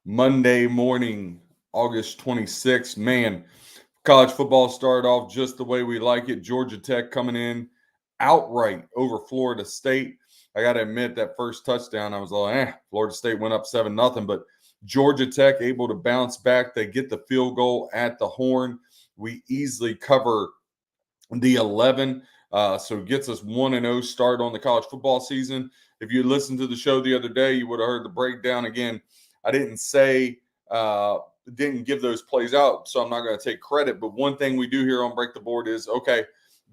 Monday morning, August 26th. Man, college football started off just the way we like it. Georgia Tech coming in outright over Florida State. I got to admit, that first touchdown, I was like, Florida State went up 7-0. But Georgia Tech able to bounce back. They get the field goal at the horn. We easily cover the 11. So it gets us 1-0 start on the college football season. If you listened to the show the other day, you would have heard the breakdown again. I didn't say, didn't give those plays out, so I'm not going to take credit. But one thing we do here on Break the Board is, okay,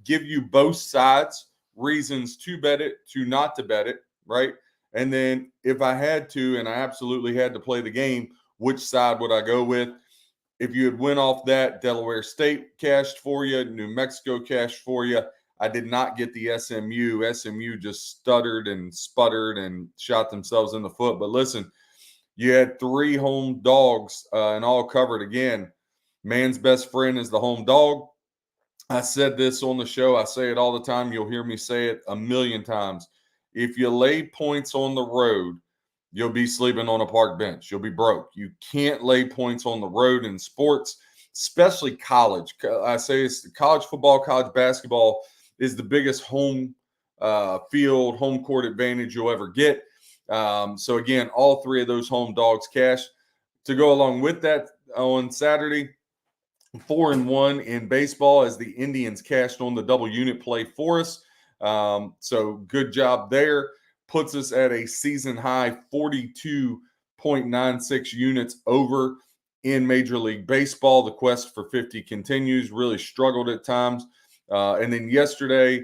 give you both sides reasons to bet it, to not to bet it, right? And then if I had to, and I absolutely had to play the game, which side would I go with? If you had went off that, Delaware State cashed for you, New Mexico cashed for you. I did not get the SMU. SMU just stuttered and sputtered and shot themselves in the foot. But listen, you had three home dogs and all covered again. Man's best friend is the home dog. I said this on the show. I say it all the time. You'll hear me say it a million times. If you lay points on the road, you'll be sleeping on a park bench. You'll be broke. You can't lay points on the road in sports, especially college. I say it's college football, college basketball is the biggest home field, home court advantage you'll ever get. So again, all three of those home dogs cash. To go along with that, on Saturday, 4-1 in baseball as the Indians cashed on the double unit play for us. So good job there. Puts us at a season high 42.96 units over in Major League Baseball. The quest for 50 continues. Really struggled at times. And then yesterday,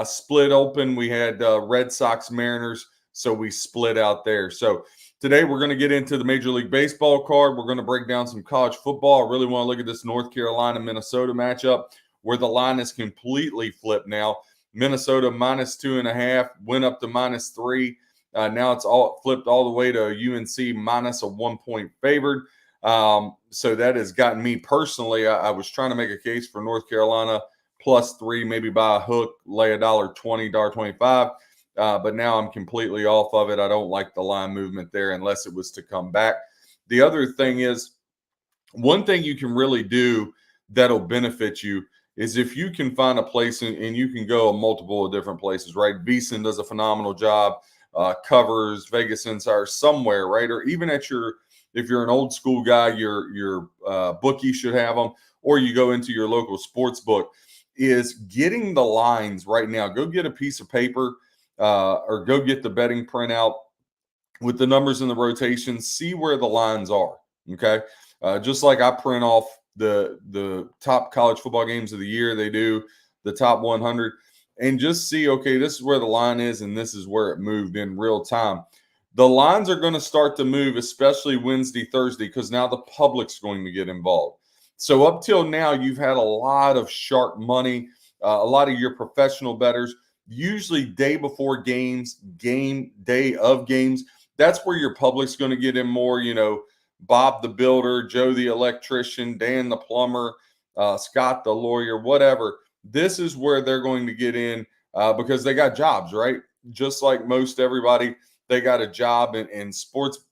split open. We had Red Sox Mariners, so we split out there. So today we're going to get into the Major League Baseball card. We're going to break down some college football. I really want to look at this North Carolina-Minnesota matchup where the line is completely flipped now. Minnesota -2.5, went up to -3. Now it's all flipped all the way to UNC minus a 1-point favored. So that has gotten me personally. I was trying to make a case for North Carolina +3, maybe buy a hook, lay $1.20, $1.25. But now I'm completely off of it. I don't like the line movement there unless it was to come back. The other thing is, one thing you can really do that'll benefit you is if you can find a place and you can go multiple of different places, right? VSiN does a phenomenal job, covers Vegas Insider somewhere, right? Or even at if you're an old school guy, your bookie should have them, or you go into your local sports book, is getting the lines right now. Go get a piece of paper or go get the betting printout with the numbers in the rotation, see where the lines are, okay? Just like I print off the top college football games of the year, they do the top 100, and just see, okay, this is where the line is and this is where it moved in real time. The lines are going to start to move, especially Wednesday, Thursday, because now the public's going to get involved. So up till now, you've had a lot of sharp money, a lot of your professional bettors, usually day before games, game day of games. That's where your public's going to get in more, Bob the builder, Joe the electrician, Dan the plumber, Scott the lawyer, whatever. This is where they're going to get in because they got jobs, right? Just like most everybody, they got a job, in sports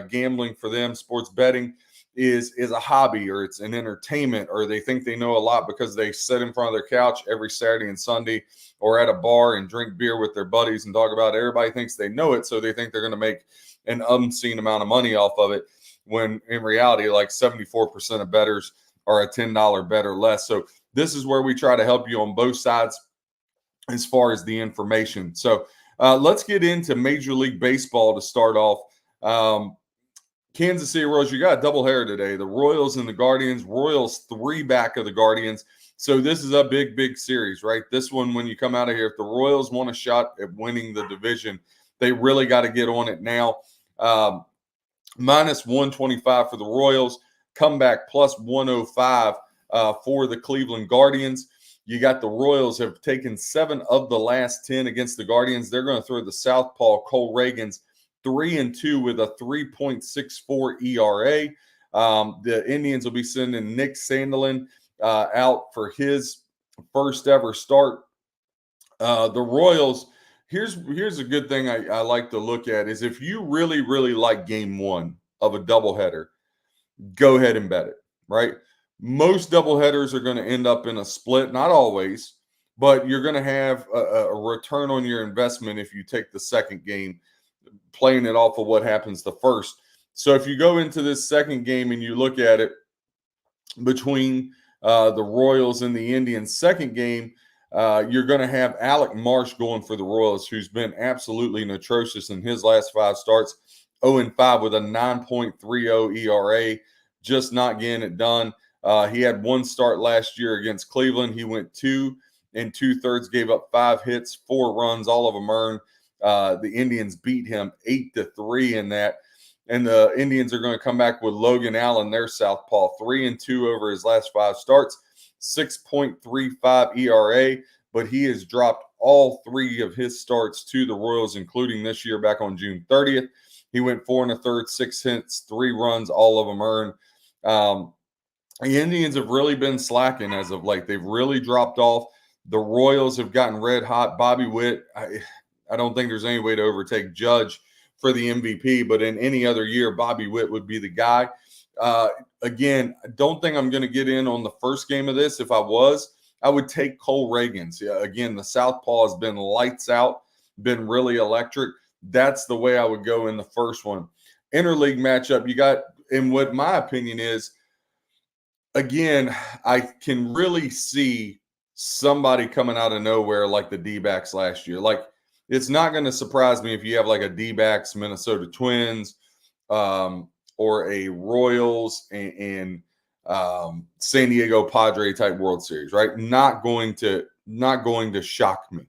gambling for them, sports betting is a hobby, or it's an entertainment, or they think they know a lot because they sit in front of their couch every Saturday and Sunday or at a bar and drink beer with their buddies and talk about it. Everybody thinks they know it, so they think they're going to make an unseen amount of money off of it, when in reality, like 74% of bettors are a $10 bet or less. So this is where we try to help you on both sides as far as the information. So let's get into Major League Baseball to start off. Kansas City Royals, you got a doubleheader today. The Royals and the Guardians. Royals 3 back of the Guardians. So this is a big, big series, right? This one, when you come out of here, if the Royals want a shot at winning the division, they really got to get on it now. -125 for the Royals. Comeback +105 for the Cleveland Guardians. You got the Royals have taken 7 of the last 10 against the Guardians. They're going to throw the southpaw Cole Reagans 3-2 with a 3.64 ERA. The Indians will be sending Nick Sandelin out for his first ever start. The Royals, here's a good thing I like to look at is if you really, really like game 1 of a doubleheader, go ahead and bet it, right? Most doubleheaders are going to end up in a split, not always, but you're going to have a return on your investment if you take the second game, playing it off of what happens the first. So if you go into this second game and you look at it between the Royals and the Indians, second game, you're going to have Alec Marsh going for the Royals, who's been absolutely atrocious in his last 5 starts, 0-5 with a 9.30 ERA, just not getting it done. He had 1 start last year against Cleveland. He went 2 2/3, gave up 5 hits, 4 runs, all of them earned. The Indians beat him 8-3 in that. And the Indians are going to come back with Logan Allen, their southpaw, 3-2 over his last 5 starts, 6.35 ERA. But he has dropped all 3 of his starts to the Royals, including this year back on June 30th. He went 4 1/3, 6 hits, 3 runs, all of them earned. The Indians have really been slacking as of late. They've really dropped off. The Royals have gotten red hot. Bobby Witt, I don't think there's any way to overtake Judge for the MVP, but in any other year, Bobby Witt would be the guy. Again, I don't think I'm going to get in on the first game of this. If I was, I would take Cole Reagans. Yeah, again, the southpaw has been lights out, been really electric. That's the way I would go in the first one. Interleague matchup, you got, and what my opinion is, again, I can really see somebody coming out of nowhere like the D-backs last year. Like, it's not going to surprise me if you have like a D-backs Minnesota Twins or a Royals and San Diego Padre type World Series, right? Not going to shock me.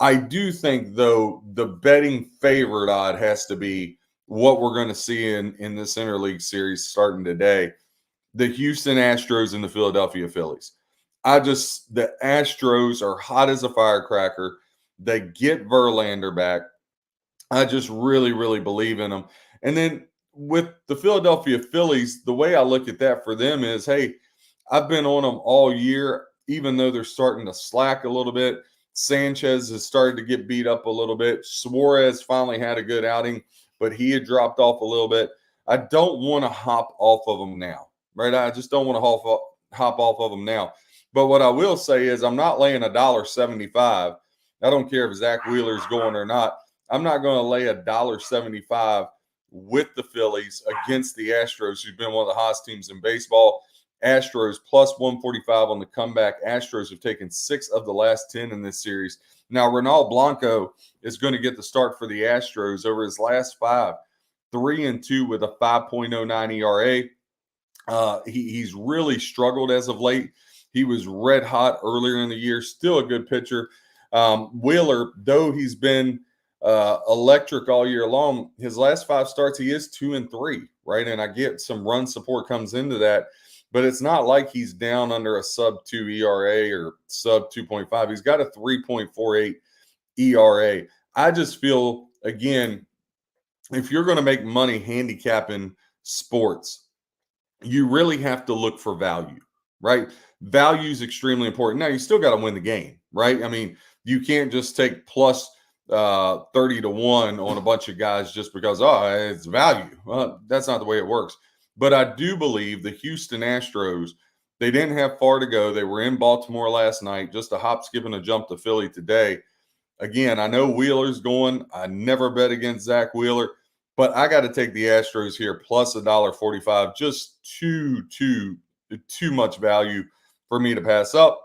I do think, though, the betting favorite odd has to be what we're going to see in this interleague series starting today. The Houston Astros and the Philadelphia Phillies. The Astros are hot as a firecracker. They get Verlander back. I just really, really believe in them. And then with the Philadelphia Phillies, the way I look at that for them is, hey, I've been on them all year, even though they're starting to slack a little bit. Sanchez has started to get beat up a little bit. Suarez finally had a good outing, but he had dropped off a little bit. I don't want to hop off of them now, right? I just don't want to hop off of them now. But what I will say is I'm not laying $1.75. I don't care if Zach Wheeler's going or not. I'm not going to lay $1.75 with the Phillies against the Astros, who've been one of the hottest teams in baseball. Astros plus 145 on the comeback. Astros have taken 6 of the last 10 in this series. Now, Ronald Blanco is going to get the start for the Astros over his last 5, 3-2 with a 5.09 ERA. He's really struggled as of late. He was red hot earlier in the year, still a good pitcher. Wheeler, though he's been electric all year long, his last 5 starts, he is 2-3, right? And I get some run support comes into that, but it's not like he's down under a sub 2 ERA or sub 2.5. He's got a 3.48 ERA. I just feel, again, if you're going to make money handicapping sports, you really have to look for value, right? Value is extremely important. Now, you still got to win the game, right? I mean, you can't just take plus 30-1 on a bunch of guys just because, it's value. That's not the way it works. But I do believe the Houston Astros, they didn't have far to go. They were in Baltimore last night, just a hop, skip, and a jump to Philly today. Again, I know Wheeler's going. I never bet against Zach Wheeler, but I got to take the Astros here plus $1.45. Just too much value for me to pass up.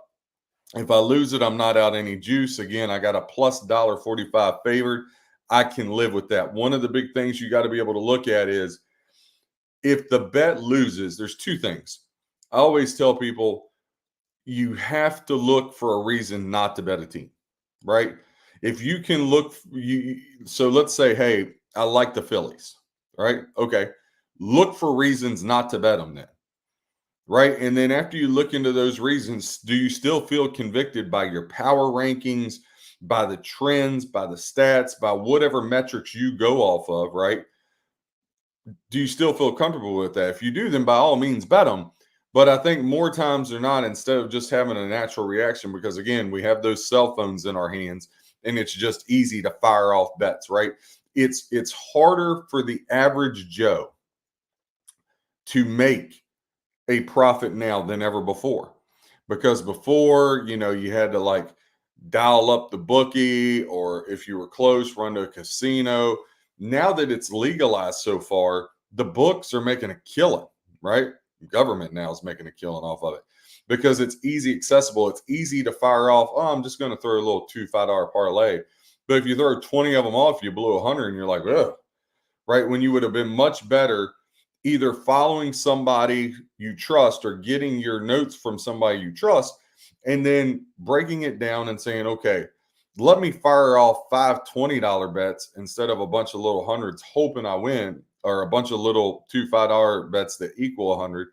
If I lose it, I'm not out any juice. Again, I got a plus $1.45 favored. I can live with that. One of the big things you got to be able to look at is if the bet loses, there's 2 things. I always tell people you have to look for a reason not to bet a team, right? If you can look, so let's say, hey, I like the Phillies, right? Okay. Look for reasons not to bet them then. Right. And then after you look into those reasons, do you still feel convicted by your power rankings, by the trends, by the stats, by whatever metrics you go off of, right? Do you still feel comfortable with that? If you do, then by all means bet them. But I think more times than not, instead of just having a natural reaction, because again, we have those cell phones in our hands and it's just easy to fire off bets, right? It's harder for the average Joe to make a profit now than ever before. Because before, you had to like dial up the bookie, or if you were close, run to a casino. Now that it's legalized so far, the books are making a killing, right? Government now is making a killing off of it because it's easy accessible. It's easy to fire off. Oh, I'm just going to throw a little $2 $5 parlay. But if you throw 20 of them off, you blew 100 and you're like, ugh, right? When you would have been much better either following somebody you trust or getting your notes from somebody you trust and then breaking it down and saying, okay, let me fire off 5 $20 bets instead of a bunch of little hundreds hoping I win, or a bunch of little $2 $5 bets that equal 100.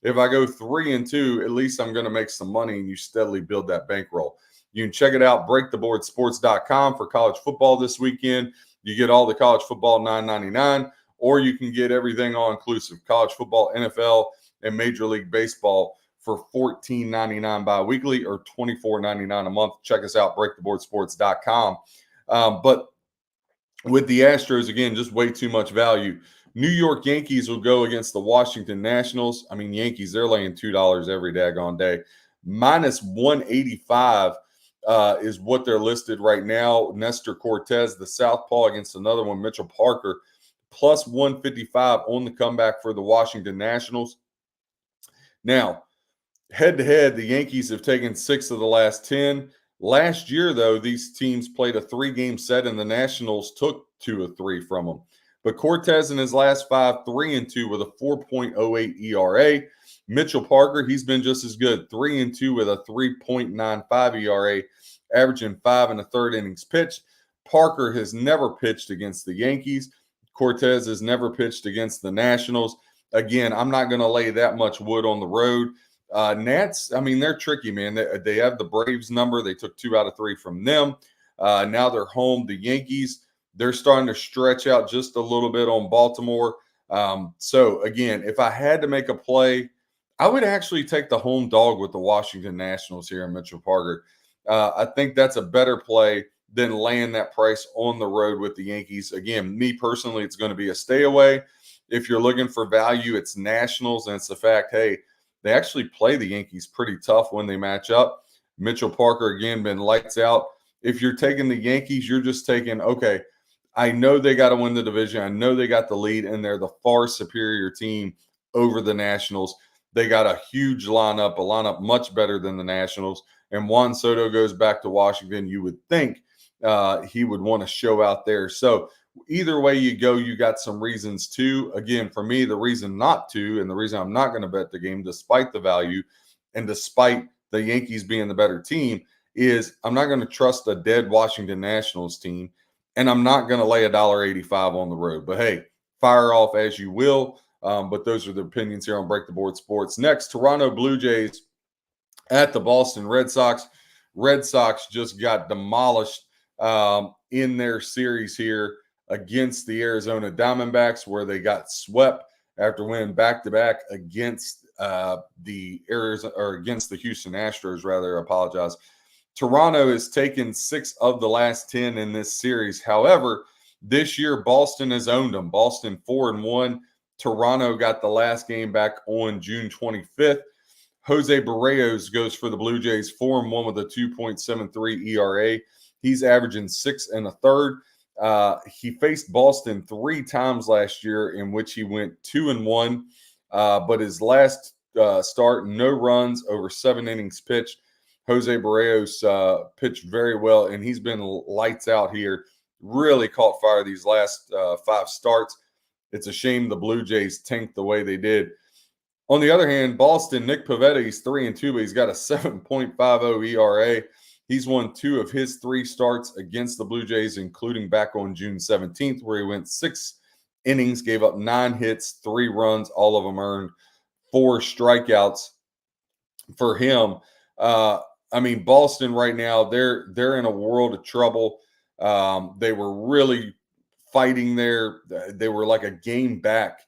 If I go 3 and 2, at least I'm going to make some money, and you steadily build that bankroll. You can check it out, breaktheboardsports.com, for college football this weekend. You get all the college football $9.99, or you can get everything all inclusive: college football, NFL, and Major League Baseball for $14.99 bi-weekly or $24.99 a month. Check us out, breaktheboardsports.com. But with the Astros, again, just way too much value. New York Yankees will go against the Washington Nationals. I mean, Yankees, they're laying $2 every daggone day. Minus 185 is what they're listed right now. Nestor Cortez, the southpaw, against another one, Mitchell Parker, plus 155 on the comeback for the Washington Nationals. Now, head-to-head, the Yankees have taken 6 of the last 10. Last year, though, these teams played a 3-game set, and the Nationals took 2 of 3 from them. But Cortez in his last 5, 3 and 2 with a 4.08 ERA. Mitchell Parker, he's been just as good, 3 and 2 with a 3.95 ERA, averaging 5 1/3 innings pitched. Parker has never pitched against the Yankees. Cortez has never pitched against the Nationals. Again, I'm not going to lay that much wood on the road. Nats, I mean, they're tricky, man. They have the Braves number. They took 2 out of 3 from them. Now they're home. The Yankees, they're starting to stretch out just a little bit on Baltimore. So, again, if I had to make a play, I would actually take the home dog with the Washington Nationals here in Mitchell Parker. I think that's a better play than laying that price on the road with the Yankees. Again, me personally, it's going to be a stay away. If you're looking for value, it's Nationals, and it's the fact, hey, they actually play the Yankees pretty tough when they match up. Mitchell Parker, again, been lights out. If you're taking the Yankees, you're just taking, okay, I know they got to win the division. I know they got the lead, and they're the far superior team over the Nationals. They got a huge lineup, a lineup much better than the Nationals. And Juan Soto goes back to Washington. You would think he would want to show out there. So either way you go, you got some reasons to. Again, for me, the reason not to, and the reason I'm not going to bet the game despite the value and despite the Yankees being the better team, is I'm not going to trust a dead Washington Nationals team, and I'm not going to lay $1.85 on the road. But hey, fire off as you will. But those are the opinions here on Break the Board Sports. Next, Toronto Blue Jays at the Boston Red Sox. Red Sox just got demolished in their series here against the Arizona Diamondbacks, where they got swept after winning back-to-back against the Houston Astros, rather. I apologize. Toronto has taken 6 of the last 10 in this series. However, this year Boston has owned them. Boston 4-1. Toronto got the last game back on June 25th. Jose Barrios goes for the Blue Jays, 4-1 with a 2.73 ERA. He's averaging 6 1/3. He faced Boston 3 times last year, in which he went 2-1. But his last start, no runs, over 7 innings pitched. Jose Barrios pitched very well, and he's been lights out here. Really caught fire these last 5 starts. It's a shame the Blue Jays tanked the way they did. On the other hand, Boston, Nick Pivetta, he's 3-2, but he's got a 7.50 ERA. He's won 2 of his 3 starts against the Blue Jays, including back on June 17th, where he went 6 innings, gave up 9 hits, 3 runs, all of them earned, 4 strikeouts for him. I mean, Boston right now, they're in a world of trouble. They were really fighting there. They were like a game back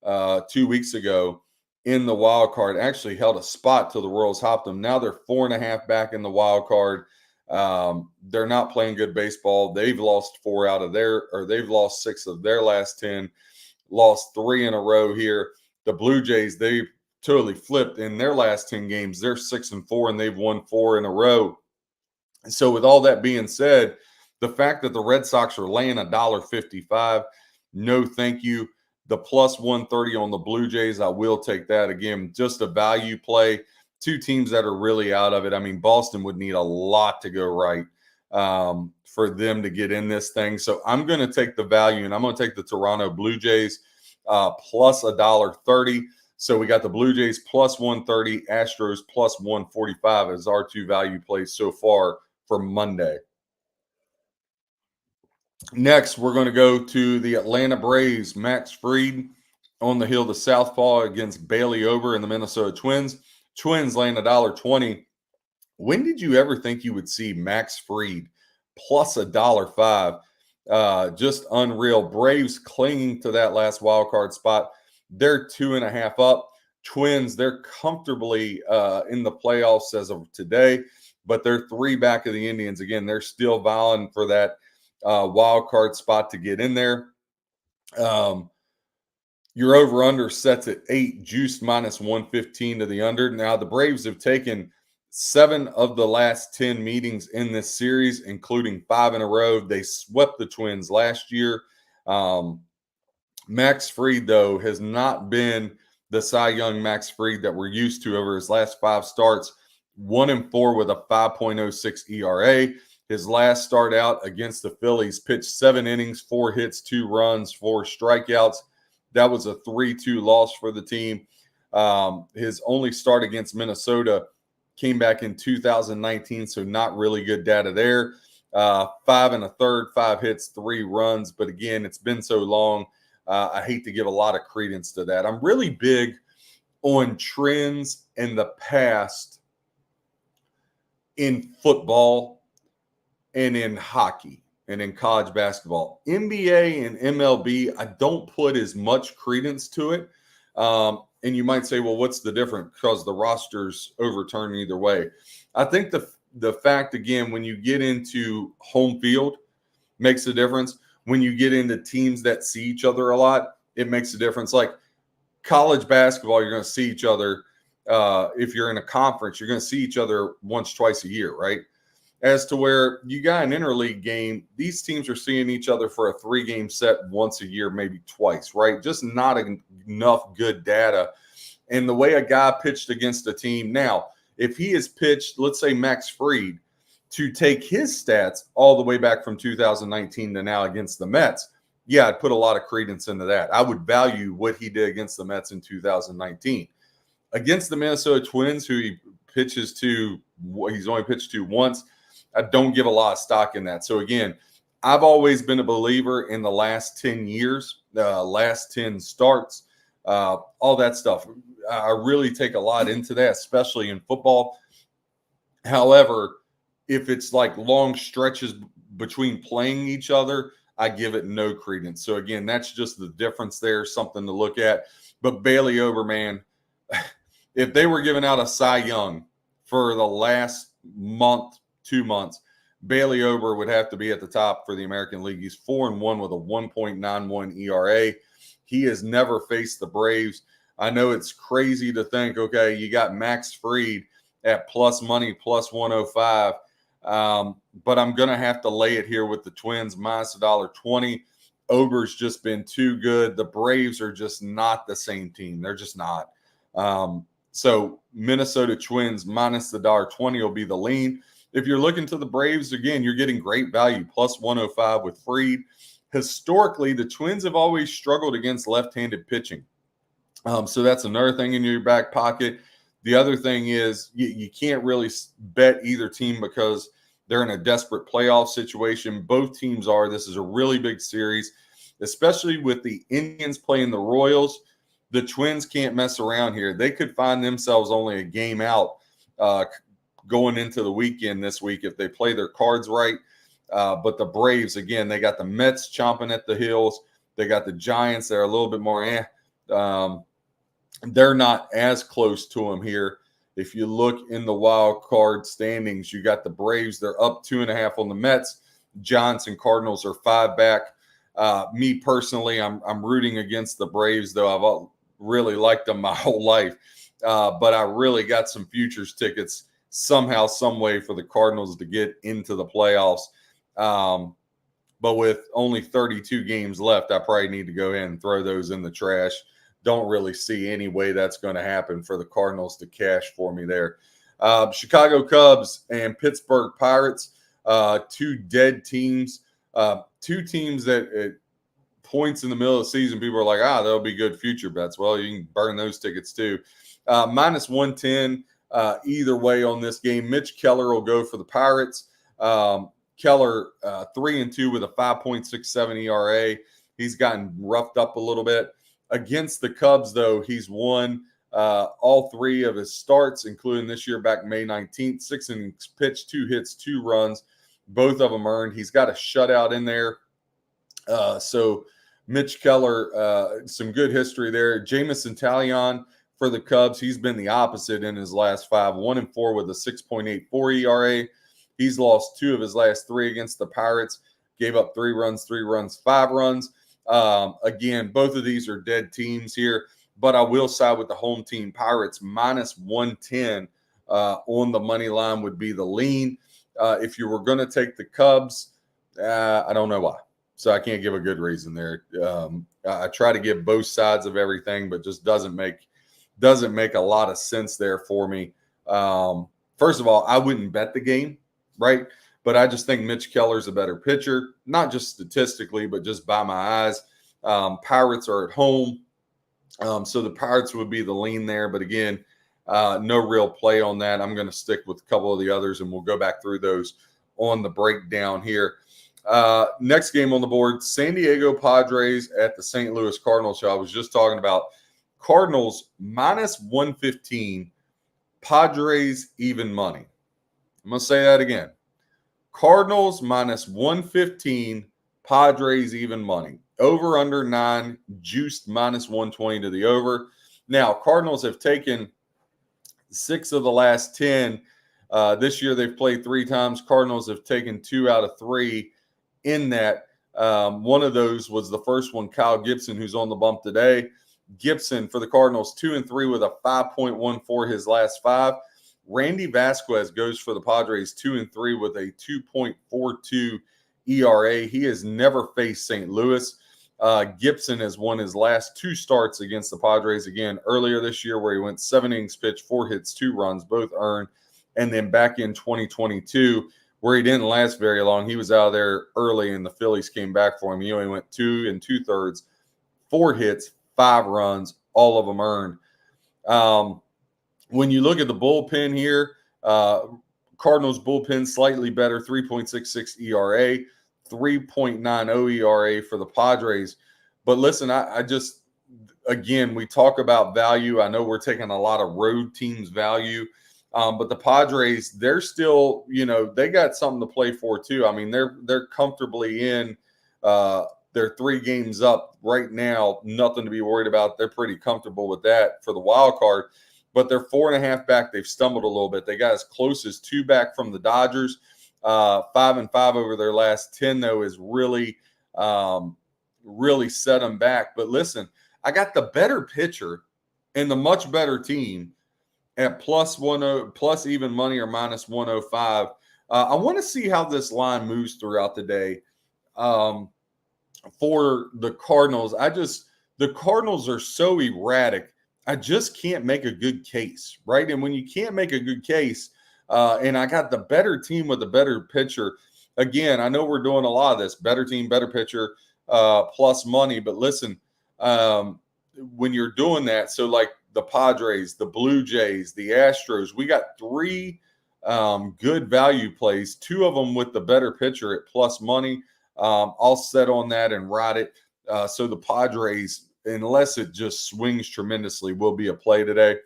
2 weeks ago in the wild card. Actually held a spot till the Royals hopped them. Now they're 4.5 back in the wild card. They're not playing good baseball. They've lost 6 of their last 10, lost 3 in a row here. The Blue Jays, they totally flipped in their last 10 games. They're 6-4 and they've won 4 in a row. And so with all that being said, the fact that the Red Sox are laying $1.55, no thank you. The plus 130 on the Blue Jays, I will take that. Again, just a value play. Two teams that are really out of it. I mean, Boston would need a lot to go right for them to get in this thing. So I'm going to take the value, and I'm going to take the Toronto Blue Jays plus $1.30. So we got the Blue Jays plus 130, Astros plus 145 as our two value plays so far for Monday. Next, we're going to go to the Atlanta Braves. Max Fried on the hill to Southpaw against Bailey Ober and the Minnesota Twins. Twins laying $1.20. When did you ever think you would see Max Fried plus $1.05? Just unreal. Braves clinging to that last wild card spot. They're 2.5 up. Twins, they're comfortably in the playoffs as of today, but they're 3 back of the Indians. Again, they're still vying for that wild card spot to get in there. Your over-under sets at 8, juiced minus 115 to the under. Now, the Braves have taken 7 of the last 10 meetings in this series, including 5 in a row. They swept the Twins last year. Max Fried, though, has not been the Cy Young Max Fried that we're used to over his last 5 starts. 1-4 with a 5.06 ERA. His last start out against the Phillies, pitched 7 innings, 4 hits, 2 runs, 4 strikeouts. That was a 3-2 loss for the team. His only start against Minnesota came back in 2019, so not really good data there. 5 1/3, 5 hits, 3 runs. But again, it's been so long. I hate to give a lot of credence to that. I'm really big on trends in the past in football and in hockey and in college basketball. NBA and MLB, I don't put as much credence to it. And you might say, well, what's the difference? Because the rosters overturn either way. I think the fact, again, when you get into home field makes a difference. When you get into teams that see each other a lot, it makes a difference. Like college basketball, you're going to see each other. If you're in a conference, you're going to see each other once, twice a year, right? As to where you got an interleague game, these teams are seeing each other for a 3-game set once a year, maybe twice, right? Just not enough good data. And the way a guy pitched against a team now, if he has pitched, let's say Max Fried, to take his stats all the way back from 2019 to now against the Mets, yeah, I'd put a lot of credence into that. I would value what he did against the Mets in 2019. Against the Minnesota Twins, who he's only pitched to once, I don't give a lot of stock in that. So again, I've always been a believer in the last 10 years, last 10 starts, all that stuff. I really take a lot into that, especially in football. However, if it's like long stretches between playing each other, I give it no credence. So again, that's just the difference there, something to look at. But Bailey Ober, man, if they were giving out a Cy Young for the last month, 2 months, Bailey Ober would have to be at the top for the American League. He's 4-1 with a 1.91 ERA. He has never faced the Braves. I know it's crazy to think, okay, you got Max Fried at plus money, plus 105. But I'm going to have to lay it here with the Twins, minus $1.20. Ober's just been too good. The Braves are just not the same team. They're just not. So Minnesota Twins minus the $1.20 will be the lean. If you're looking to the Braves, again, you're getting great value, plus 105 with Fried. Historically, the Twins have always struggled against left-handed pitching. So that's another thing in your back pocket. The other thing is you can't really bet either team because they're in a desperate playoff situation. Both teams are. This is a really big series, especially with the Indians playing the Royals. The Twins can't mess around here. They could find themselves only a game out going into the weekend this week if they play their cards right. But the Braves, again, they got the Mets chomping at the heels. They got the Giants. They're a little bit more they're not as close to them here. If you look in the wild card standings, you got the Braves. They're up 2.5 on the Mets. Giants and Cardinals are 5 back. Me personally, I'm rooting against the Braves, though. really liked them my whole life. But I really got some futures tickets somehow, some way for the Cardinals to get into the playoffs. But with only 32 games left, I probably need to go ahead and throw those in the trash. Don't really see any way that's going to happen for the Cardinals to cash for me there. Chicago Cubs and Pittsburgh Pirates, two dead teams, two teams that at points in the middle of the season, people are like, that'll be good future bets. Well, you can burn those tickets too. Minus 110 either way on this game. Mitch Keller will go for the Pirates. Keller 3-2 with a 5.67 ERA. He's gotten roughed up a little bit. Against the Cubs, though, he's won all three of his starts, including this year back May 19th. 6 innings pitched, 2 hits, 2 runs, both of them earned. He's got a shutout in there. So Mitch Keller, some good history there. Jamison Talion for the Cubs, he's been the opposite in his last 5, 1-4 with a 6.84 ERA. He's lost 2 of his last 3 against the Pirates, gave up 3 runs, 5 runs. Again, both of these are dead teams here, but I will side with the home team Pirates. Minus 110 on the money line would be the lean. If you were going to take the Cubs, I don't know why. So I can't give a good reason there. I try to give both sides of everything, but just doesn't make a lot of sense there for me. First of all, I wouldn't bet the game, right? But I just think Mitch Keller's a better pitcher, not just statistically, but just by my eyes. Pirates are at home, so the Pirates would be the lean there. But again, no real play on that. I'm going to stick with a couple of the others, and we'll go back through those on the breakdown here. Next game on the board, San Diego Padres at the St. Louis Cardinals. So I was just talking about Cardinals minus 115, Padres even money. I'm going to say that again. Cardinals minus 115, Padres even money. Over under 9, juiced minus 120 to the over. Now, Cardinals have taken 6 of the last 10. This year they've played 3 times. Cardinals have taken 2 out of 3 in that. One of those was the first one, Kyle Gibson, who's on the bump today. Gibson for the Cardinals, 2-3 with a 5.14 his last 5. Randy Vasquez goes for the Padres, 2-3 with a 2.42 ERA. He has never faced St. Louis. Gibson has won his last 2 starts against the Padres again earlier this year, where he went 7 innings pitched, 4 hits, 2 runs, both earned. And then back in 2022, where he didn't last very long. He was out of there early, and the Phillies came back for him. He only went 2 2/3, 4 hits, 5 runs, all of them earned. When you look at the bullpen here, Cardinals bullpen slightly better, 3.66 ERA, 3.90 ERA for the Padres. But listen, I just, again, we talk about value. I know we're taking a lot of road teams value. But the Padres, they're still, they got something to play for too. I mean, they're comfortably in. They're 3 games up right now. Nothing to be worried about. They're pretty comfortable with that for the wild card. But they're 4.5 back. They've stumbled a little bit. They got as close as 2 back from the Dodgers. 5-5 over their last 10, though, is really set them back. But listen, I got the better pitcher and the much better team at plus even money or minus 105. I want to see how this line moves throughout the day for the Cardinals. The Cardinals are so erratic. I just can't make a good case, right? And when you can't make a good case, and I got the better team with the better pitcher, again, I know we're doing a lot of this, better team, better pitcher, plus money. But listen, when you're doing that, so like the Padres, the Blue Jays, the Astros, we got 3 good value plays, 2 of them with the better pitcher at plus money. I'll set on that and ride it. So the Padres, unless it just swings tremendously, will be a play today.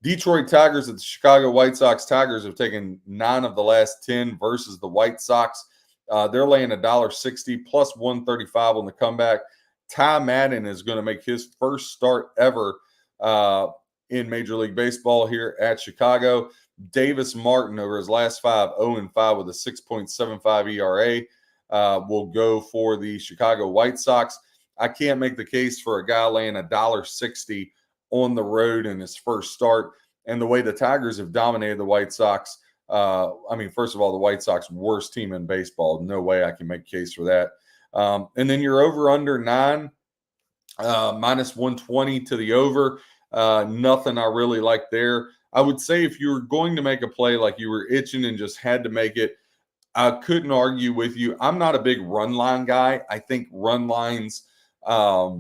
Detroit Tigers at the Chicago White Sox. Tigers have taken 9 of the last 10 versus the White Sox. They're laying $1.60 plus 135 on the comeback. Ty Madden is going to make his first start ever in Major League Baseball here at Chicago. Davis Martin, over his last 5, 0-5 with a 6.75 ERA, will go for the Chicago White Sox. I can't make the case for a guy laying $1.60 on the road in his first start. And the way the Tigers have dominated the White Sox, first of all, the White Sox worst team in baseball. No way I can make a case for that. And then you're over under 9, minus 120 to the over. Nothing I really like there. I would say if you were going to make a play like you were itching and just had to make it, I couldn't argue with you. I'm not a big run line guy. I think run lines are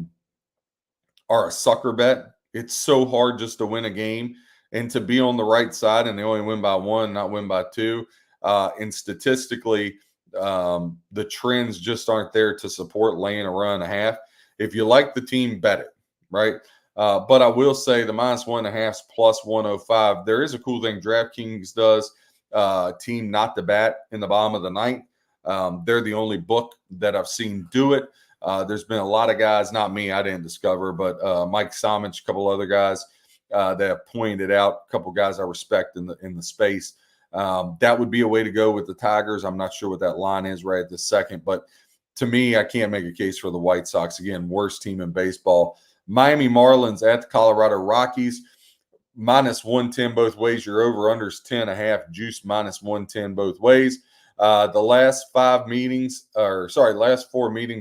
a sucker bet. It's so hard just to win a game and to be on the right side, and they only win by 1, not win by 2. And statistically, the trends just aren't there to support laying a run and a half. If you like the team, bet it, right? But I will say the minus 1.5 plus 105. There is a cool thing DraftKings does. Team not to bat in the bottom of the ninth. They're the only book that I've seen do it. There's been a lot of guys, not me, I didn't discover, but Mike Samich, a couple other guys that have pointed out, a couple guys I respect in the space. That would be a way to go with the Tigers. I'm not sure what that line is right at this second, but to me, I can't make a case for the White Sox. Again, worst team in baseball. Miami Marlins at the Colorado Rockies. Minus 110 both ways. Your over-under is 10.5. Juice minus 110 both ways. The last 4 meetings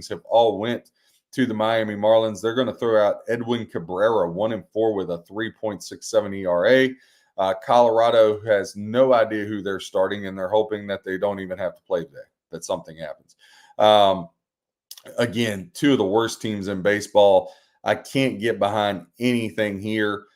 have all went to the Miami Marlins. They're going to throw out Edwin Cabrera, 1-4 with a 3.67 ERA. Colorado has no idea who they're starting, and they're hoping that they don't even have to play today, that something happens. Again, 2 of the worst teams in baseball. I can't get behind anything here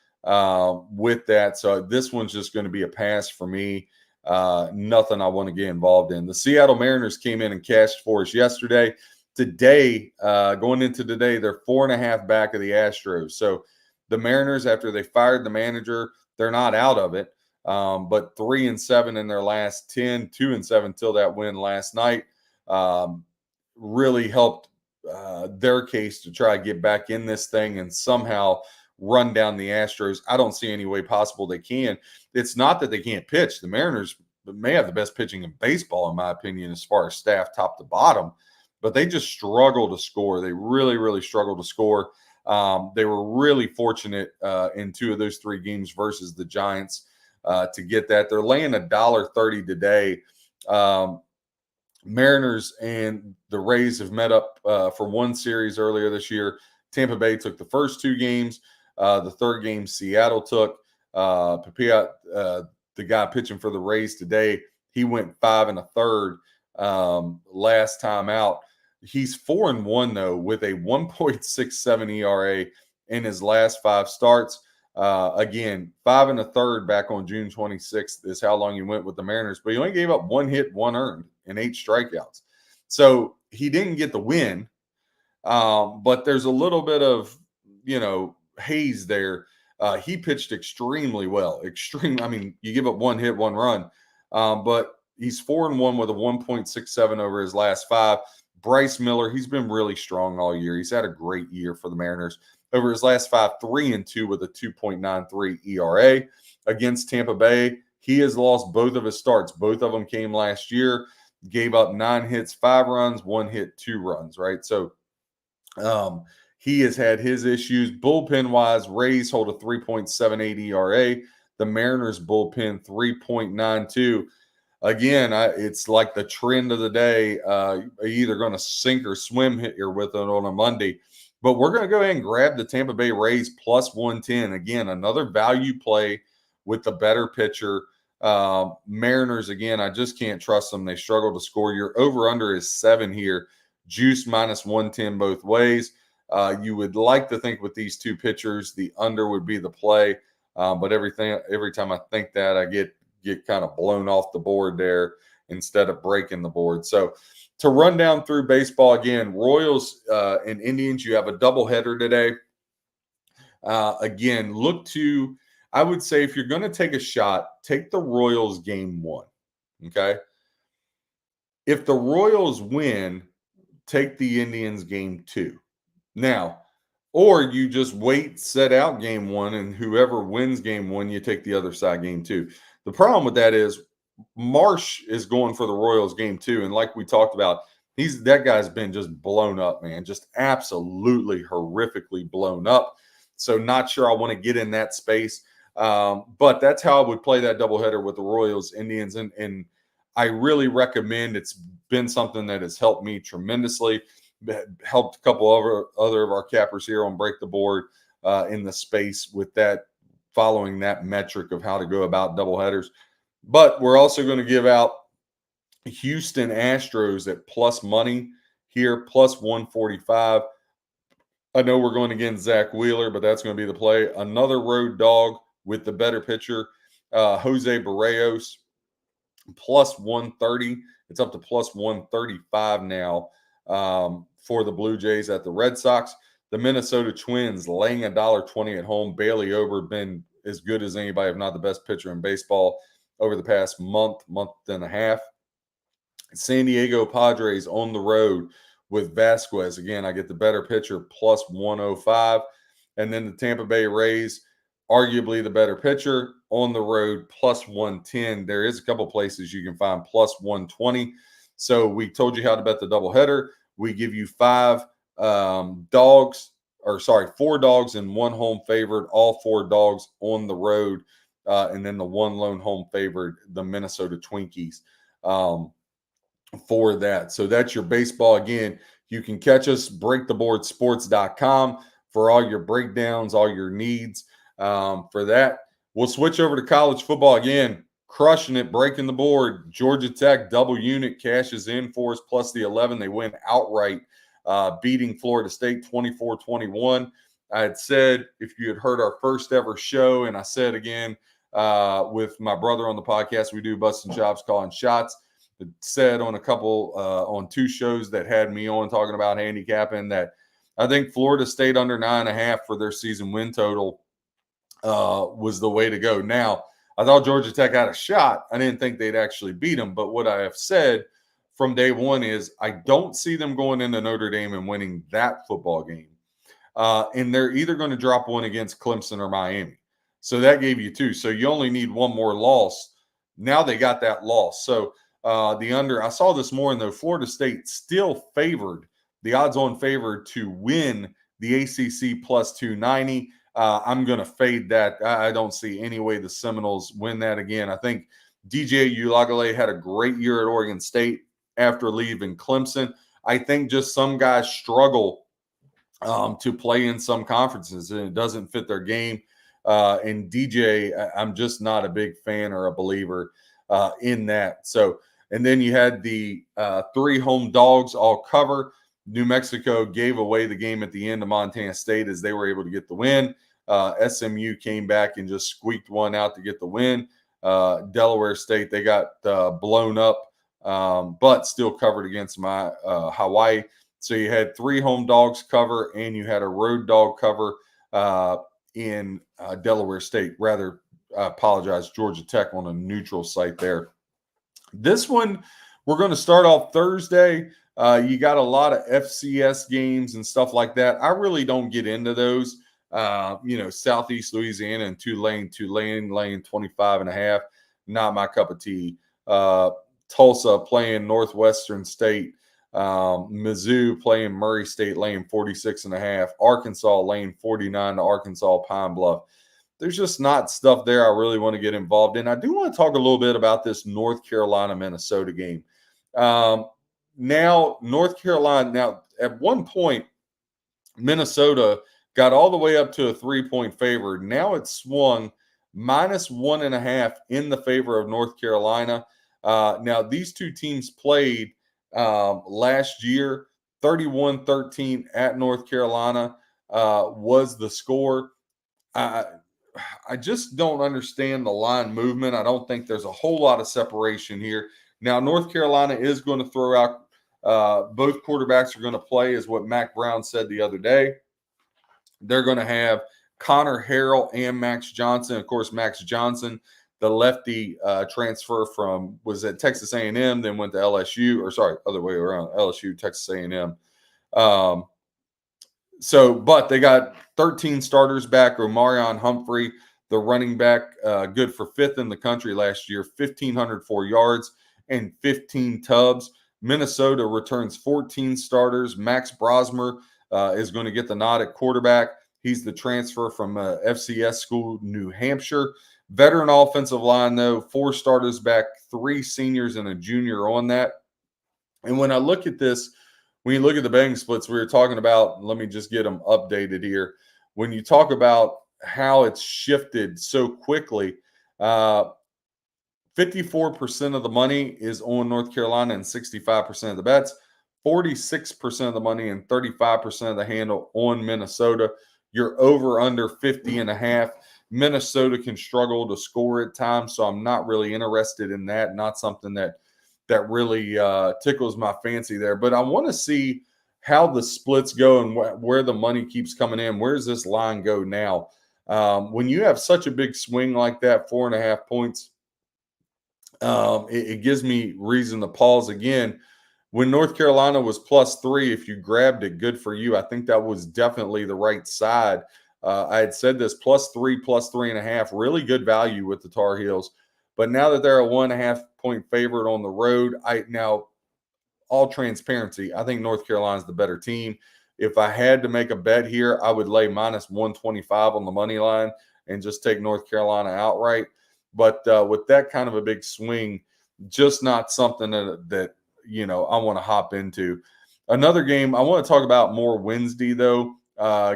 with that. So this one's just going to be a pass for me. Nothing I want to get involved in. The Seattle Mariners came in and cashed for us yesterday. Today, going into today, they're 4.5 back of the Astros. So the Mariners, after they fired the manager, they're not out of it. But 3-7 in their last 10, 2-7 till that win last night. Really helped their case to try to get back in this thing and somehow run down the Astros. I don't see any way possible they can. It's not that they can't pitch. The Mariners may have the best pitching in baseball, in my opinion, as far as staff top to bottom, but they just struggle to score. They really, really struggle to score. They were really fortunate in 2 of those 3 games versus the Giants to get that. They're laying $1.30 today. Mariners and the Rays have met up for one series earlier this year. Tampa Bay took the first 2 games. The third game, Seattle took. Papia, the guy pitching for the Rays today, he went 5 1/3 last time out. He's 4-1 though, with a 1.67 ERA in his last 5 starts. Again, 5 1/3 back on June 26th is how long he went with the Mariners, but he only gave up 1 hit, 1 earned, and 8 strikeouts. So he didn't get the win, but there's a little bit of, haze there. He pitched extremely well. You give up 1 hit, 1 run, but he's 4-1 with a 1.67 over his last 5. Bryce Miller, he's been really strong all year. He's had a great year for the Mariners. Over his last 5, 3-2 with a 2.93 ERA. Against Tampa Bay, he has lost both of his starts. Both of them came last year. Gave up 9 hits, 5 runs, 1 hit, 2 runs, right? So he has had his issues. Bullpen-wise, Rays hold a 3.78 ERA. The Mariners bullpen, 3.92. Again, it's like the trend of the day. You're either going to sink or swim here with it on a Monday. But we're going to go ahead and grab the Tampa Bay Rays plus 110. Again, another value play with the better pitcher. Mariners, again, I just can't trust them. They struggle to score. Your over-under is 7 here. Juice minus 110 both ways. You would like to think with these 2 pitchers, the under would be the play. But every time I think that, I get kind of blown off the board there instead of breaking the board. So to run down through baseball again, Royals and Indians, you have a doubleheader today. Again, I would say if you're going to take a shot, take the Royals game 1. Okay. If the Royals win, take the Indians game 2. Now, or you just wait, set out game 1, and whoever wins game 1, you take the other side game 2. The problem with that is Marsh is going for the Royals game 2. And like we talked about, that guy's been just blown up, man, just absolutely horrifically blown up. So not sure I want to get in that space. But that's how I would play that doubleheader with the Royals, Indians, and I really recommend. It's been something that has helped me tremendously. Helped a couple other of our cappers here on Break the Board in the space with that, following that metric of how to go about doubleheaders. But we're also going to give out Houston Astros at plus money here, plus 145. I know we're going against Zach Wheeler, but that's going to be the play. Another road dog with the better pitcher, Jose Barrios, plus 130. It's up to plus 135 now for the Blue Jays at the Red Sox. The Minnesota Twins laying $1.20 at home. Bailey Ober been as good as anybody, if not the best pitcher in baseball over the past month and a half. San Diego Padres on the road with Vasquez. Again, I get the better pitcher plus 105. And then the Tampa Bay Rays, arguably the better pitcher, on the road plus 110. There is a couple places you can find plus 120. So we told you how to bet the doubleheader. We give you four dogs and one home favorite, all four dogs on the road. And then the one lone home favorite, the Minnesota Twinkies. For that. So that's your baseball. Again, you can catch us breaktheboardsports.com for all your breakdowns, all your needs for that. We'll switch over to college football again, crushing it, breaking the board. Georgia Tech double unit cashes in for us plus the 11. They win outright, beating Florida State 24-21. I had said, if you had heard our first ever show, and I said again with my brother on the podcast, we do busting chops, calling shots. Said on a couple on two shows that had me on talking about handicapping that I think Florida State under 9.5 for their season win total was the way to go. Now, I thought Georgia Tech had a shot. I didn't think they'd actually beat them. But what I have said from day one is I don't see them going into Notre Dame and winning that football game. And they're either going to drop one against Clemson or Miami. So that gave you two. So you only need one more loss. Now they got that loss. So the under, I saw this morning, though, Florida State still favored, the odds-on favored to win the ACC plus 290. I'm going to fade that. I don't see any way the Seminoles win that again. I think DJ Uiagalelei had a great year at Oregon State after leaving Clemson. I think just some guys struggle to play in some conferences, and it doesn't fit their game. And DJ, I'm just not a big fan or a believer in that. So, and then you had the three home dogs all cover. New Mexico gave away the game at the end of Montana State as they were able to get the win. SMU came back and just squeaked one out to get the win. Delaware State, they got blown up, but still covered against Hawaii. So you had three home dogs cover, and you had a road dog cover in Delaware State. Rather, I apologize, Georgia Tech on a neutral site there. This one, we're going to start off Thursday. You got a lot of FCS games and stuff like that. I really don't get into those. Southeast Louisiana and Tulane laying 25.5. Not my cup of tea. Tulsa playing Northwestern State. Mizzou playing Murray State laying 46.5. Arkansas laying 49 to Arkansas Pine Bluff. There's just not stuff there I really want to get involved in. I do want to talk a little bit about this North Carolina-Minnesota game. Now, North Carolina, at one point, Minnesota got all the way up to a 3-point favor. Now it's swung minus 1.5 in the favor of North Carolina. Now, these two teams played last year. 31-13 at North Carolina was the score. I just don't understand the line movement. I don't think there's a whole lot of separation here. Now, North Carolina is going to throw out both quarterbacks are going to play, is what Mac Brown said the other day. They're going to have Connor Harrell and Max Johnson. Of course, Max Johnson, the lefty transfer was at Texas A&M, then went to LSU, or sorry, other way around, LSU, Texas A&M. But they got 13 starters back. Omarion Humphrey, the running back, good for 5th in the country last year, 1,504 yards and 15 tubs. Minnesota returns 14 starters. Max Brosmer is going to get the nod at quarterback. He's the transfer from FCS school, New Hampshire. Veteran offensive line, though, 4 starters back, 3 seniors and a junior on that. And when I look at this, when you look at the betting splits we were talking about, let me just get them updated here. When you talk about how it's shifted so quickly, 54% of the money is on North Carolina and 65% of the bets. 46% of the money and 35% of the handle on Minnesota. You're over under 50.5. Minnesota can struggle to score at times, so I'm not really interested in that. Not something that really tickles my fancy there. But I want to see how the splits go and where the money keeps coming in. Where does this line go now? When you have such a big swing like that, 4.5 points, it gives me reason to pause again. When North Carolina was +3, if you grabbed it, good for you. I think that was definitely the right side. I had said this, +3, +3.5, really good value with the Tar Heels. But now that they're a 1.5 point favorite on the road, now all transparency, I think North Carolina's the better team. If I had to make a bet here, I would lay -125 on the money line and just take North Carolina outright. But with that kind of a big swing, just not something that I want to hop into. Another game I want to talk about more Wednesday, though,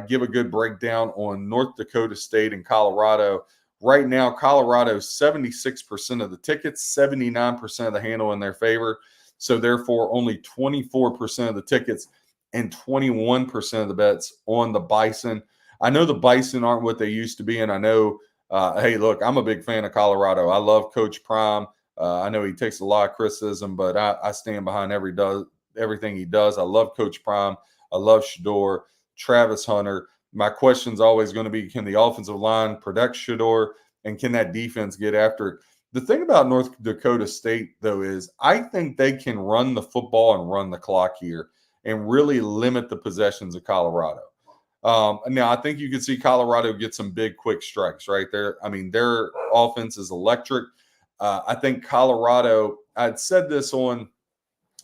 give a good breakdown on North Dakota State and Colorado. Right now, Colorado, 76% of the tickets, 79% of the handle in their favor. So therefore, only 24% of the tickets and 21% of the bets on the Bison. I know the Bison aren't what they used to be, and I know, hey, look, I'm a big fan of Colorado. I love Coach Prime. I know he takes a lot of criticism, but I stand behind everything he does. I love Coach Prime. I love Shador, Travis Hunter. My question's always going to be, can the offensive line protect Shador, and can that defense get after it? The thing about North Dakota State, though, is I think they can run the football and run the clock here and really limit the possessions of Colorado. Now, I think you can see Colorado get some big, quick strikes right there. I mean, their offense is electric. I think Colorado, I'd said this on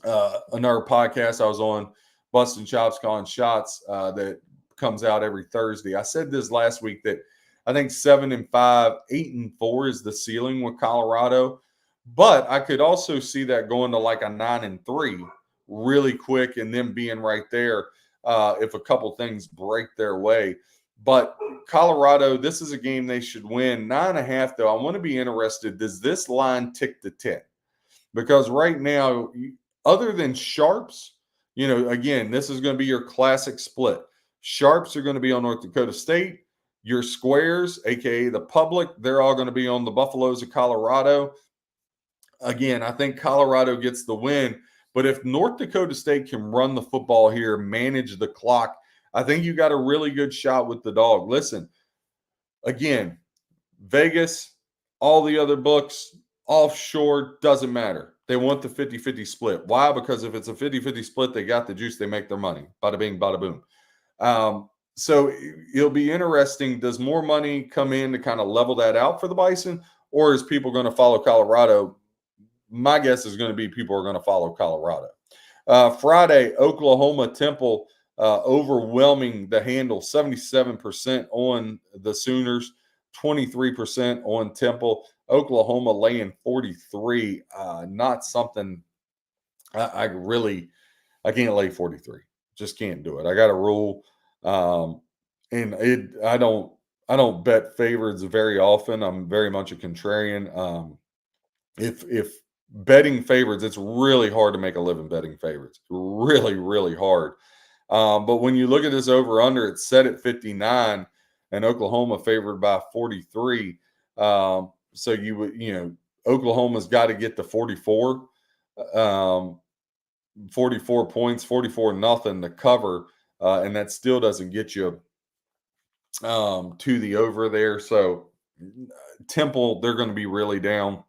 another podcast I was on, Bustin' Chops Calling Shots, that comes out every Thursday. I said this last week that I think 7-5, 8-4 is the ceiling with Colorado. But I could also see that going to like a 9-3 really quick and then being right there if a couple things break their way. But Colorado, this is a game they should win. 9.5, though, I want to be interested. Does this line tick to 10? Because right now, other than Sharps, again, this is going to be your classic split. Sharps are going to be on North Dakota State. Your squares, a.k.a. the public, they're all going to be on the Buffaloes of Colorado. Again, I think Colorado gets the win. But if North Dakota State can run the football here, manage the clock, I think you got a really good shot with the dog. Listen, again, Vegas, all the other books, offshore, doesn't matter. They want the 50-50 split. Why? Because if it's a 50-50 split, they got the juice, they make their money. Bada bing, bada boom. So it'll be interesting. Does more money come in to kind of level that out for the Bison, or is people going to follow Colorado? My guess is going to be people are going to follow Colorado. Friday, Oklahoma Temple overwhelming the handle, 77% on the Sooners, 23% on Temple. Oklahoma laying 43. Not something I can't lay 43. Just can't do it. I got a rule. And I don't bet favorites very often. I'm very much a contrarian. If betting favorites, it's really hard to make a living betting favorites. Really, really hard. But when you look at this over under, it's set at 59 and Oklahoma favored by 43. So Oklahoma's got to get to 44. 44 points, 44-0 to cover. And that still doesn't get you to the over there. So Temple, they're going to be really down.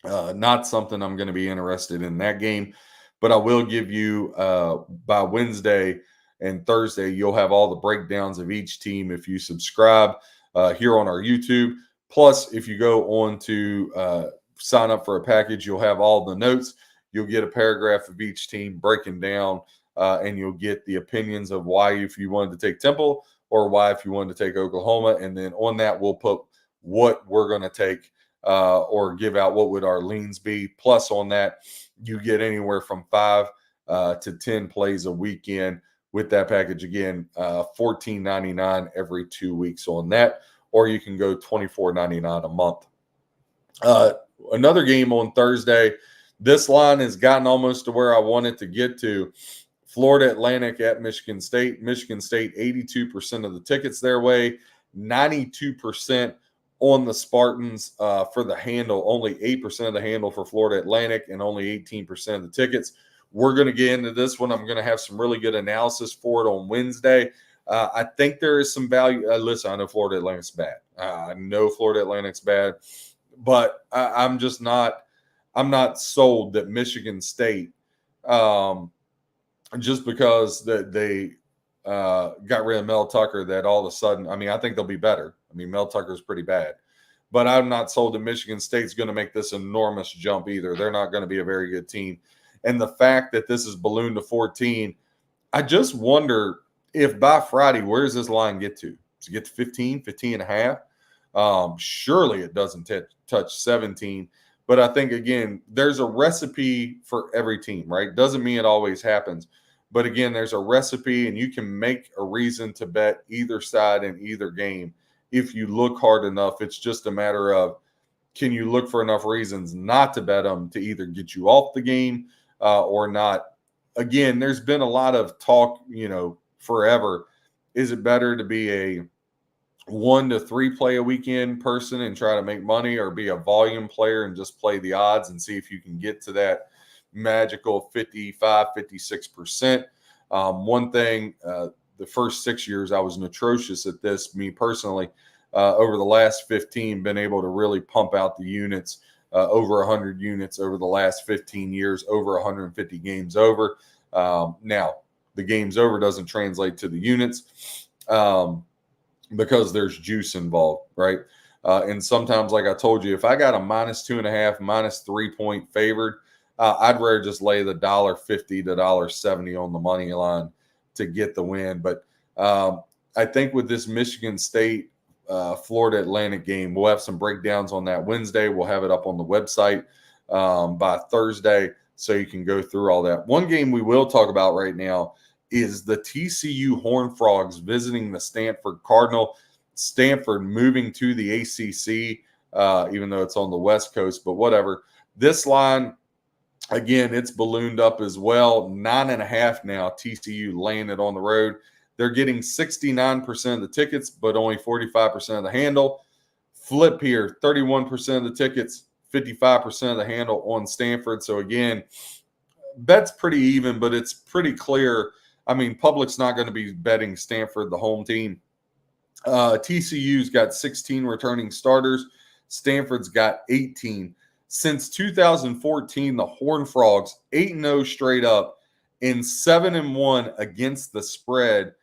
Not something I'm going to be interested in that game. But I will give you by Wednesday and Thursday, you'll have all the breakdowns of each team if you subscribe here on our YouTube. Plus, if you go on to sign up for a package, you'll have all the notes. You'll get a paragraph of each team breaking down, and you'll get the opinions of why, if you wanted to take Temple or Y if you wanted to take Oklahoma. And then on that, we'll put what we're going to take or give out what would our leans be. Plus on that, you get anywhere from 5 to 10 plays a weekend with that package. Again, $14.99 every 2 weeks on that, or you can go $24.99 a month. Another game on Thursday. This line has gotten almost to where I want it to get to. Florida Atlantic at Michigan State. Michigan State, 82% of the tickets their way, 92% on the Spartans for the handle, only 8% of the handle for Florida Atlantic, and only 18% of the tickets. We're going to get into this one. I'm going to have some really good analysis for it on Wednesday. I think there is some value. Listen, I know Florida Atlantic's bad. I know Florida Atlantic's bad, but I'm not sold that Michigan State, just because they got rid of Mel Tucker, that all of a sudden, I mean, I think they'll be better. I mean, Mel Tucker's pretty bad. But I'm not sold that Michigan State's going to make this enormous jump either. They're not going to be a very good team. And the fact that this is ballooned to 14, I just wonder if by Friday, where does this line get to? Does it get to 15, 15 and a half? Surely it doesn't touch 17. But I think, again, there's a recipe for every team, right? Doesn't mean it always happens. But, again, there's a recipe, and you can make a reason to bet either side in either game if you look hard enough. It's just a matter of, can you look for enough reasons not to bet them to either get you off the game or not. Again, there's been a lot of talk, forever. Is it better to be a 1 to 3 play a weekend person and try to make money, or be a volume player and just play the odds and see if you can get to that magical 55, 56%? One thing, the first 6 years I was atrocious at this, me personally. Over the last 15, been able to really pump out the units, over 100 units over the last 15 years, over 150 games over. Now, the games over doesn't translate to the units because there's juice involved, right? And sometimes, like I told you, if I got a -2.5, -3 point favored, I'd rather just lay the $1.50 to $1.70 on the money line to get the win. But I think with this Michigan State Florida Atlantic game, we'll have some breakdowns on that Wednesday. We'll have it up on the website by Thursday, so you can go through all that. One game we will talk about right now is the TCU Horned Frogs visiting the Stanford Cardinal. Stanford moving to the ACC, even though it's on the West Coast, but whatever. This line, again, it's ballooned up as well. 9.5 now. TCU laying it on the road. They're getting 69% of the tickets, but only 45% of the handle. Flip here, 31% of the tickets, 55% of the handle on Stanford. So, again, bet's pretty even, but it's pretty clear. I mean, public's not going to be betting Stanford, the home team. TCU's got 16 returning starters. Stanford's got 18. Since 2014, the Horned Frogs 8-0 straight up and 7-1 against the spread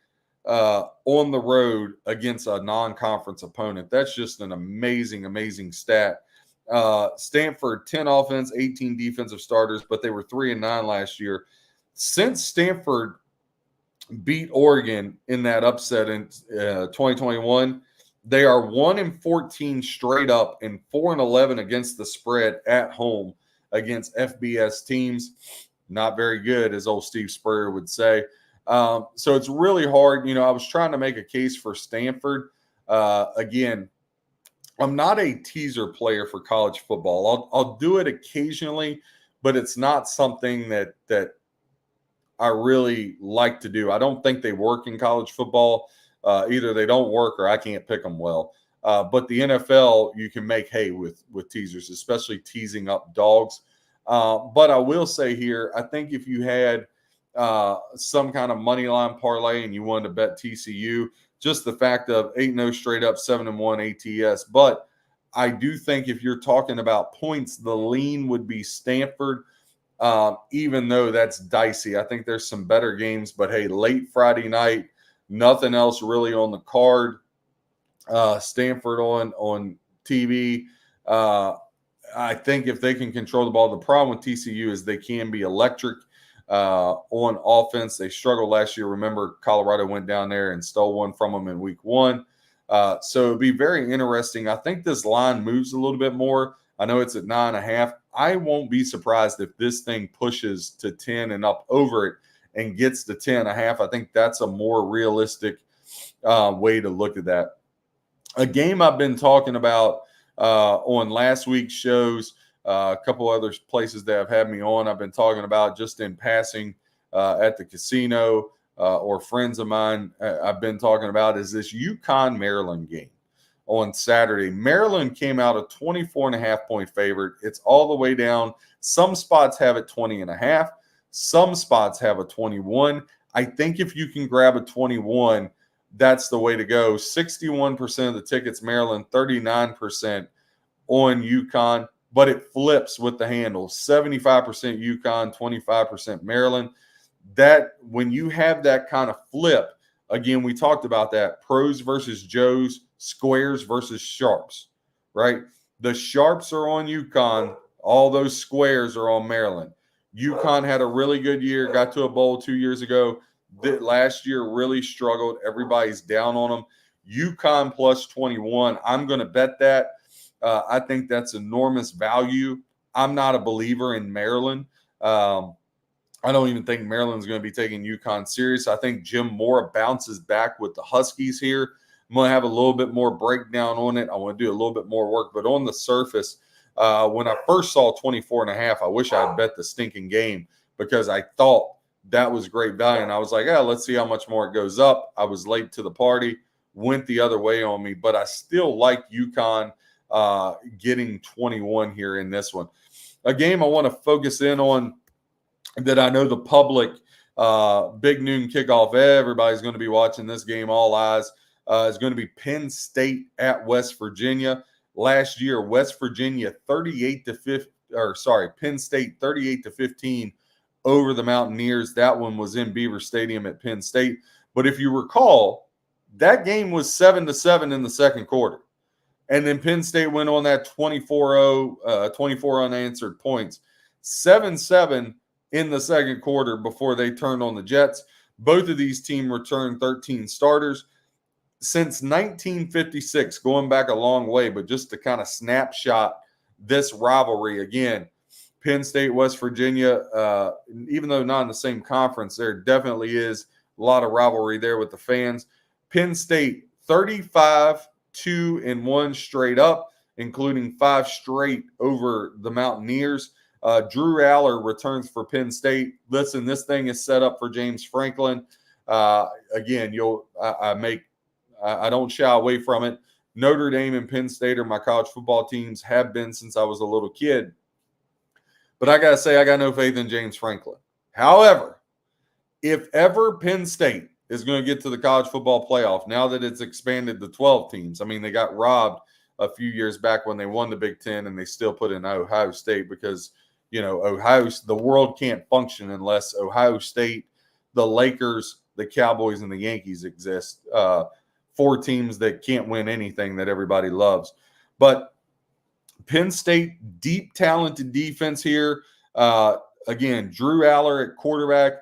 on the road against a non-conference opponent. That's just an amazing, amazing stat. Stanford, 10 offense, 18 defensive starters, but they were 3-9 last year. Since Stanford beat Oregon in that upset in 2021, they are 1-14 straight up and 4-11 against the spread at home against FBS teams. Not very good, as old Steve Spurrier would say. So it's really hard. I was trying to make a case for Stanford. Again, I'm not a teaser player for college football. I'll do it occasionally, but it's not something that I really like to do. I don't think they work in college football. Either they don't work or I can't pick them well. But the NFL, you can make hay with teasers, especially teasing up dogs. But I will say here, I think if you had some kind of money line parlay and you wanted to bet TCU, just the fact of 8-0 straight up, 7-1 ATS. But I do think if you're talking about points, the lean would be Stanford, even though that's dicey. I think there's some better games. But, hey, late Friday night, nothing else really on the card. Stanford on TV. I think if they can control the ball, the problem with TCU is they can be electric. on offense. They struggled last year. Remember, Colorado went down there and stole one from them in week 1. So it'd be very interesting. I think this line moves a little bit more. I know it's at 9.5. I won't be surprised if this thing pushes to 10 and up over it and gets to 10.5. I think that's a more realistic way to look at that. A game I've been talking about on last week's shows, a couple other places that have had me on, I've been talking about just in passing at the casino or friends of mine I've been talking about is this UConn-Maryland game on Saturday. Maryland came out a 24.5-point favorite. It's all the way down. Some spots have it 20.5. Some spots have a 21. I think if you can grab a 21, that's the way to go. 61% of the tickets, Maryland, 39% on UConn, but it flips with the handle. 75% UConn, 25% Maryland. That when you have that kind of flip, again, we talked about that, pros versus Joes, squares versus sharps, right? The sharps are on UConn. All those squares are on Maryland. UConn had a really good year, got to a bowl 2 years ago. Last year really struggled. Everybody's down on them. UConn plus 21. I'm going to bet that. I think that's enormous value. I'm not a believer in Maryland. I don't even think Maryland's going to be taking UConn serious. I think Jim Mora bounces back with the Huskies here. I'm going to have a little bit more breakdown on it. I want to do a little bit more work. But on the surface, when I first saw 24.5, I wish I had bet the stinking game because I thought that was great value. And I was like, let's see how much more it goes up. I was late to the party, went the other way on me. But I still like UConn getting 21 here in this one. A game I want to focus in on that I know the public, big noon kickoff, everybody's going to be watching this game, all eyes, is going to be Penn State at West Virginia. Last year, West Virginia Penn State 38-15 over the Mountaineers. That one was in Beaver Stadium at Penn State. But if you recall, that game was 7-7 in the second quarter. And then Penn State went on that 24 unanswered points. 7-7 in the second quarter before they turned on the Jets. Both of these teams returned 13 starters. Since 1956, going back a long way, but just to kind of snapshot this rivalry again, Penn State, West Virginia, even though not in the same conference, there definitely is a lot of rivalry there with the fans. Penn State, 35-2-1 straight up, including 5 straight over the Mountaineers. Drew Aller returns for Penn State. Listen, this thing is set up for James Franklin. Again, I don't shy away from it. Notre Dame and Penn State are my college football teams, have been since I was a little kid. But I got to say, I got no faith in James Franklin. However, if ever Penn State is going to get to the college football playoff, now that it's expanded to 12 teams, I mean, they got robbed a few years back when they won the Big Ten and they still put in Ohio State because, the world can't function unless Ohio State, the Lakers, the Cowboys, and the Yankees exist. 4 teams that can't win anything that everybody loves. But Penn State, deep, talented defense here. Again, Drew Aller at quarterback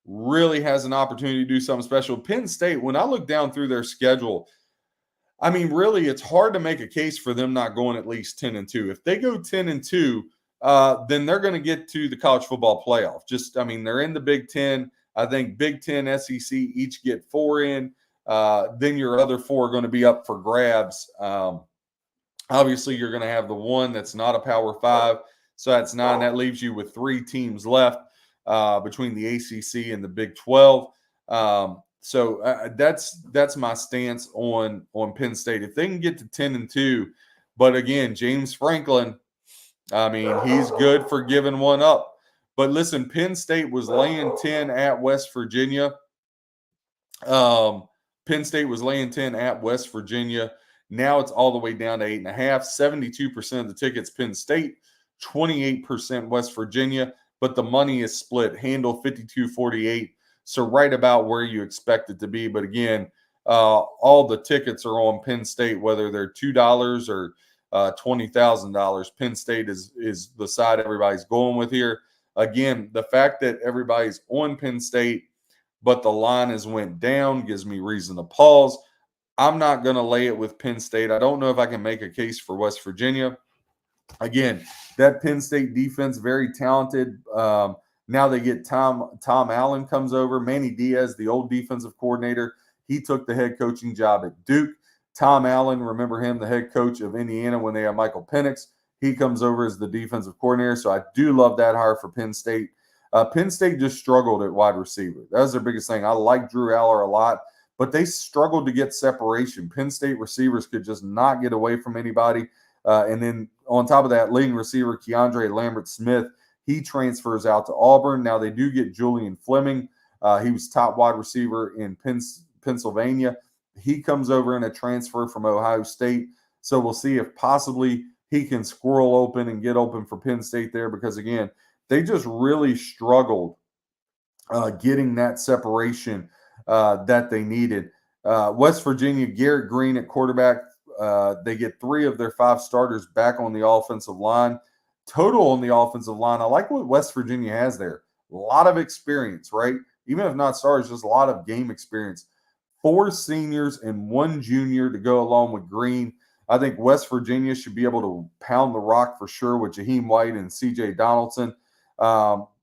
really has an opportunity to do something special. Penn State, when I look down through their schedule, I mean, really, it's hard to make a case for them not going at least 10-2. If they go 10-2, then they're going to get to the college football playoff. They're in the Big Ten. I think Big Ten, SEC each get 4 in. Then your other 4 are going to be up for grabs. Obviously, you're going to have the one that's not a Power 5. So that's 9. That leaves you with 3 teams left between the ACC and the Big 12. So that's my stance on Penn State. If they can get to 10-2, but again, James Franklin, I mean, he's good for giving one up. But listen, Penn State was laying 10 at West Virginia. Penn State was laying 10 at West Virginia. Now it's all the way down to 8.5. 72% of the tickets Penn State, 28% West Virginia. But the money is split. Handle 52-48. So right about where you expect it to be. But again, all the tickets are on Penn State, whether they're $2 or $20,000. Penn State is the side everybody's going with here. Again, the fact that everybody's on Penn State, but the line has went down gives me reason to pause. I'm not going to lay it with Penn State. I don't know if I can make a case for West Virginia. Again, that Penn State defense, very talented. Now they get Tom Allen comes over. Manny Diaz, the old defensive coordinator, he took the head coaching job at Duke. Tom Allen, remember him, the head coach of Indiana when they had Michael Penix. He comes over as the defensive coordinator. So I do love that hire for Penn State. Penn State just struggled at wide receiver. That was their biggest thing. I like Drew Aller a lot, but they struggled to get separation. Penn State receivers could just not get away from anybody. And then on top of that, leading receiver Keandre Lambert-Smith, he transfers out to Auburn. Now they do get Julian Fleming. He was top wide receiver in Pennsylvania. He comes over in a transfer from Ohio State. So we'll see if possibly he can squirrel open and get open for Penn State there, because, again, they just really struggled getting that separation that they needed. West Virginia, Garrett Green at quarterback. They get 3 of their 5 starters back on the offensive line. Total on the offensive line, I like what West Virginia has there. A lot of experience, right? Even if not starters, just a lot of game experience. 4 seniors and 1 junior to go along with Green. I think West Virginia should be able to pound the rock for sure with Jaheim White and C.J. Donaldson.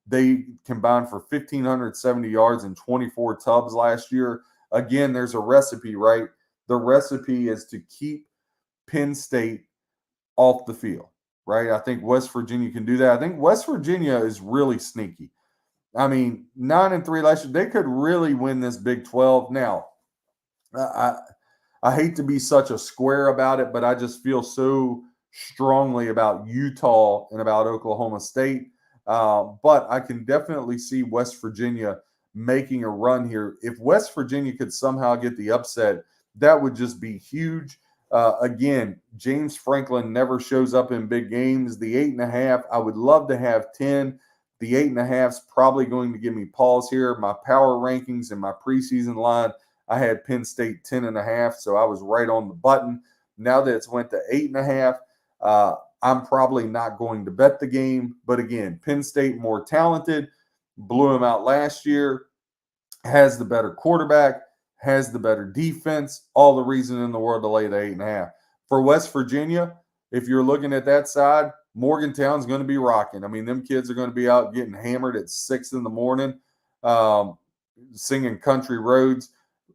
They combined for 1,570 yards and 24 tubs last year. Again, there's a recipe, right? The recipe is to keep Penn State off the field, right? I think West Virginia can do that. I think West Virginia is really sneaky. I mean, 9-3 last year. They could really win this Big 12. Now, I hate to be such a square about it, but I just feel so strongly about Utah and about Oklahoma State. But I can definitely see West Virginia making a run here. If West Virginia could somehow get the upset, that would just be huge. Again, James Franklin never shows up in big games. The 8.5, I would love to have 10. The 8.5 is probably going to give me pause here. My power rankings and my preseason line, I had Penn State 10.5, so I was right on the button. Now that it's went to 8.5, I'm probably not going to bet the game. But again, Penn State more talented, blew them out last year, has the better quarterback, has the better defense, all the reason in the world to lay the 8.5. For West Virginia, if you're looking at that side, Morgantown's going to be rocking. I mean, them kids are going to be out getting hammered at 6 in the morning, singing country roads.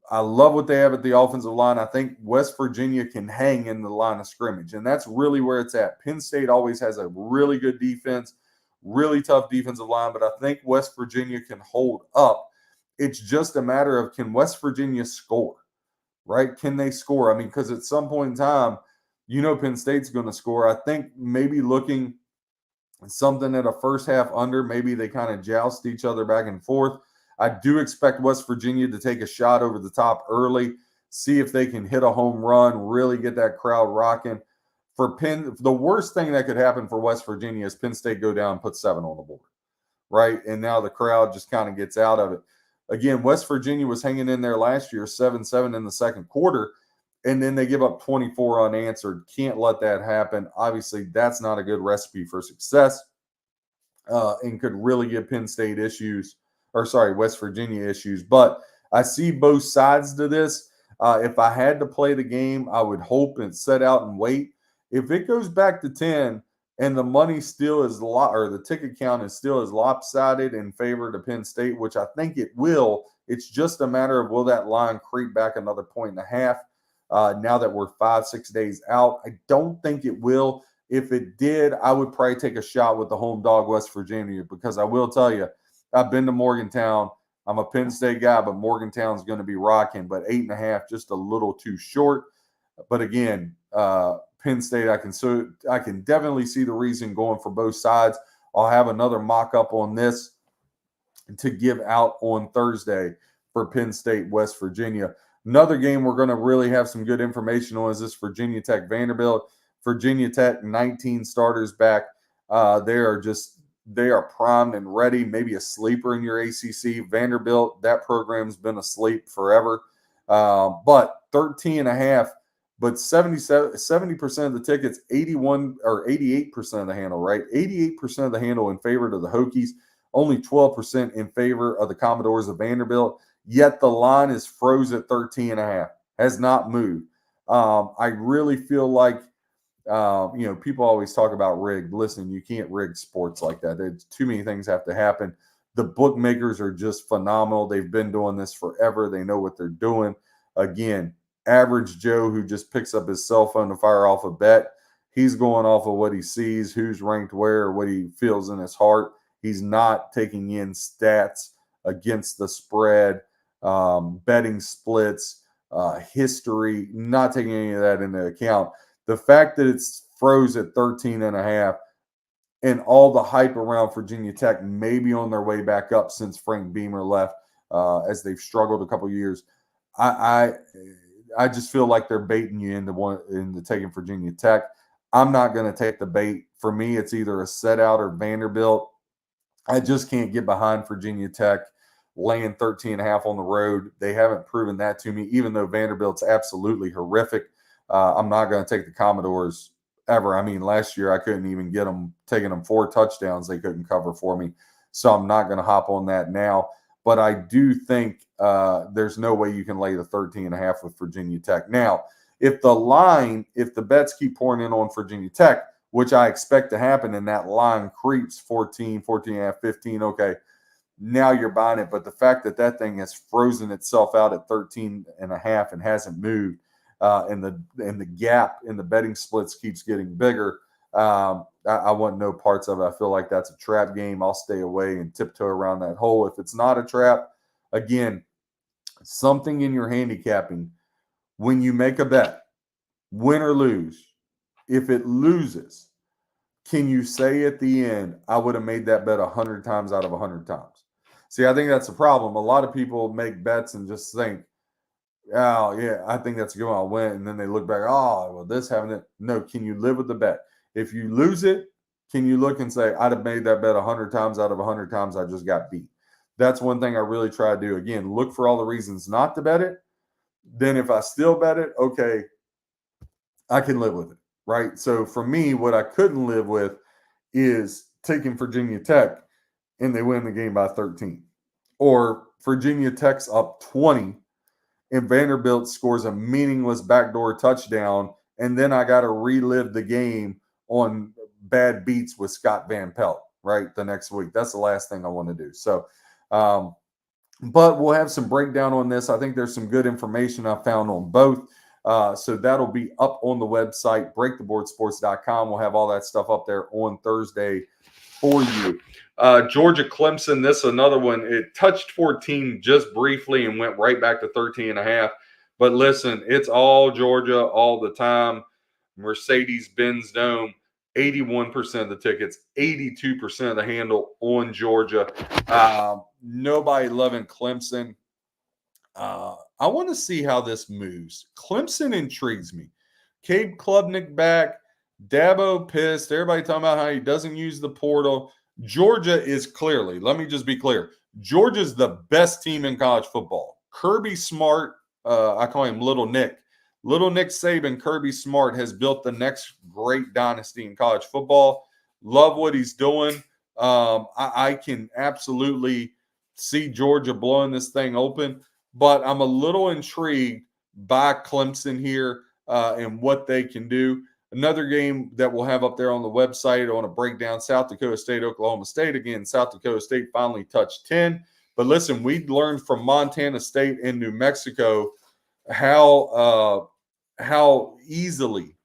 I love what they have at the offensive line. I think West Virginia can hang in the line of scrimmage, and that's really where it's at. Penn State always has a really good defense, really tough defensive line, but I think West Virginia can hold up. It's just a matter of, can West Virginia score, right? Can they score? I mean, because at some point in time, Penn State's going to score. I think maybe looking at something at a first half under, maybe they kind of joust each other back and forth. I do expect West Virginia to take a shot over the top early, see if they can hit a home run, really get that crowd rocking. The worst thing that could happen for West Virginia is Penn State go down and put 7 on the board, right? And now the crowd just kind of gets out of it. Again, West Virginia was hanging in there last year, 7-7 in the second quarter, and then they give up 24 unanswered. Can't let that happen. Obviously, that's not a good recipe for success, and could really give West Virginia issues. But I see both sides to this. If I had to play the game, I would hope and set out and wait. If it goes back to 10 and the money still is the ticket count is still as lopsided in favor to Penn State, which I think it will, it's just a matter of, will that line creep back another 1.5 now that we're 5-6 days out? I don't think it will. If it did, I would probably take a shot with the home dog West Virginia, because I will tell you, I've been to Morgantown. I'm a Penn State guy, but Morgantown's going to be rocking. But 8.5, just a little too short. But again, Penn State, I can definitely see the reason going for both sides. I'll have another mock-up on this to give out on Thursday for Penn State, West Virginia. Another game we're going to really have some good information on is this Virginia Tech Vanderbilt. Virginia Tech, 19 starters back. They are primed and ready, maybe a sleeper in your ACC. Vanderbilt, that program's been asleep forever. But 13.5, but 70% of the tickets, 88% of the handle, right? 88% of the handle in favor of the Hokies. only 12% in favor of the Commodores of Vanderbilt, yet the line is froze at 13.5, has not moved. I really feel like, people always talk about rigged. Listen, you can't rig sports like that. There's too many things have to happen. The bookmakers are just phenomenal. They've been doing this forever. They know what they're doing. Again, average Joe who just picks up his cell phone to fire off a bet, he's going off of what he sees, who's ranked where, or what he feels in his heart. He's not taking in stats against the spread, betting splits, history, not taking any of that into account. The fact that it's froze at 13.5 and all the hype around Virginia Tech may be on their way back up since Frank Beamer left, as they've struggled a couple of years. I just feel like they're baiting you into taking Virginia Tech. I'm not going to take the bait. For me, it's either a set out or Vanderbilt. I just can't get behind Virginia Tech laying 13.5 on the road. They haven't proven that to me, even though Vanderbilt's absolutely horrific. I'm not going to take the Commodores ever. I mean, last year I couldn't even get them, taking them 4 touchdowns. They couldn't cover for me. So I'm not going to hop on that now. But I do think there's no way you can lay the 13.5 with Virginia Tech. Now, if the bets keep pouring in on Virginia Tech, which I expect to happen, and that line creeps 14, 14.5, 15, okay, now you're buying it. But the fact that thing has frozen itself out at 13.5 and hasn't moved, and the gap in the betting splits keeps getting bigger, I want no parts of it. I feel like that's a trap game. I'll stay away and tiptoe around that hole. If it's not a trap, again, something in your handicapping, when you make a bet, win or lose, if it loses, can you say at the end, I would have made that bet 100 times out of 100 times? See, I think that's the problem. A lot of people make bets and just think, oh, yeah, I think that's a good one, I'll win. And then they look back, oh, well, this happened. That. No, can you live with the bet? If you lose it, can you look and say, I'd have made that bet 100 times out of 100 times, I just got beat? That's one thing I really try to do. Again, look for all the reasons not to bet it. Then if I still bet it, okay, I can live with it, right? So for me, what I couldn't live with is taking Virginia Tech and they win the game by 13. Or Virginia Tech's up 20 and Vanderbilt scores a meaningless backdoor touchdown, and then I got to relive the game on bad beats with Scott Van Pelt, right, the next week. That's the last thing I want to do. So, but we'll have some breakdown on this. I think there's some good information I found on both. So that'll be up on the website, breaktheboardsports.com. We'll have all that stuff up there on Thursday for you. Georgia Clemson, this is another one. It touched 14 just briefly and went right back to 13.5. But listen, it's all Georgia all the time. Mercedes-Benz Dome, 81% of the tickets, 82% of the handle on Georgia. Nobody loving Clemson. I want to see how this moves. Clemson intrigues me. Cade Klubnik back. Dabo pissed. Everybody talking about how he doesn't use the portal. Georgia is clearly, let me just be clear, Georgia's the best team in college football. Kirby Smart, I call him Little Nick. Little Nick Saban, Kirby Smart, has built the next great dynasty in college football. Love what he's doing. I can absolutely see Georgia blowing this thing open, but I'm a little intrigued by Clemson here and what they can do. Another game that we'll have up there on the website, I want to break down South Dakota State, Oklahoma State. Again, South Dakota State finally touched 10. But listen, we learned from Montana State and New Mexico how easily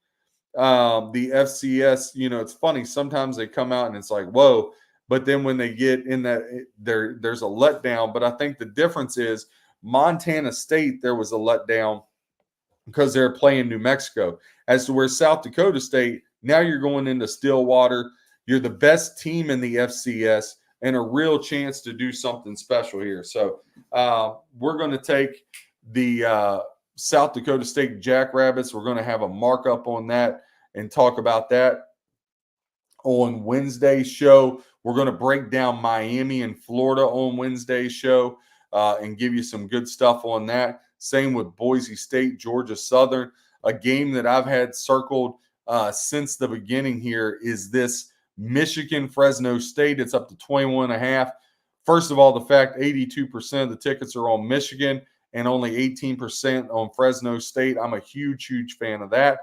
the FCS, it's funny. Sometimes they come out and it's like, whoa. But then when they get in that, there's a letdown. But I think the difference is Montana State, there was a letdown because they're playing New Mexico. As to where South Dakota State, now you're going into Stillwater. You're the best team in the FCS and a real chance to do something special here. So we're going to take the South Dakota State Jackrabbits. We're going to have a markup on that and talk about that on Wednesday's show. We're going to break down Miami and Florida on Wednesday's show and give you some good stuff on that. Same with Boise State, Georgia Southern. A game that I've had circled since the beginning here is this Michigan, Fresno State, it's up to 21.5. First of all, the fact 82% of the tickets are on Michigan and only 18% on Fresno State. I'm a huge, huge fan of that.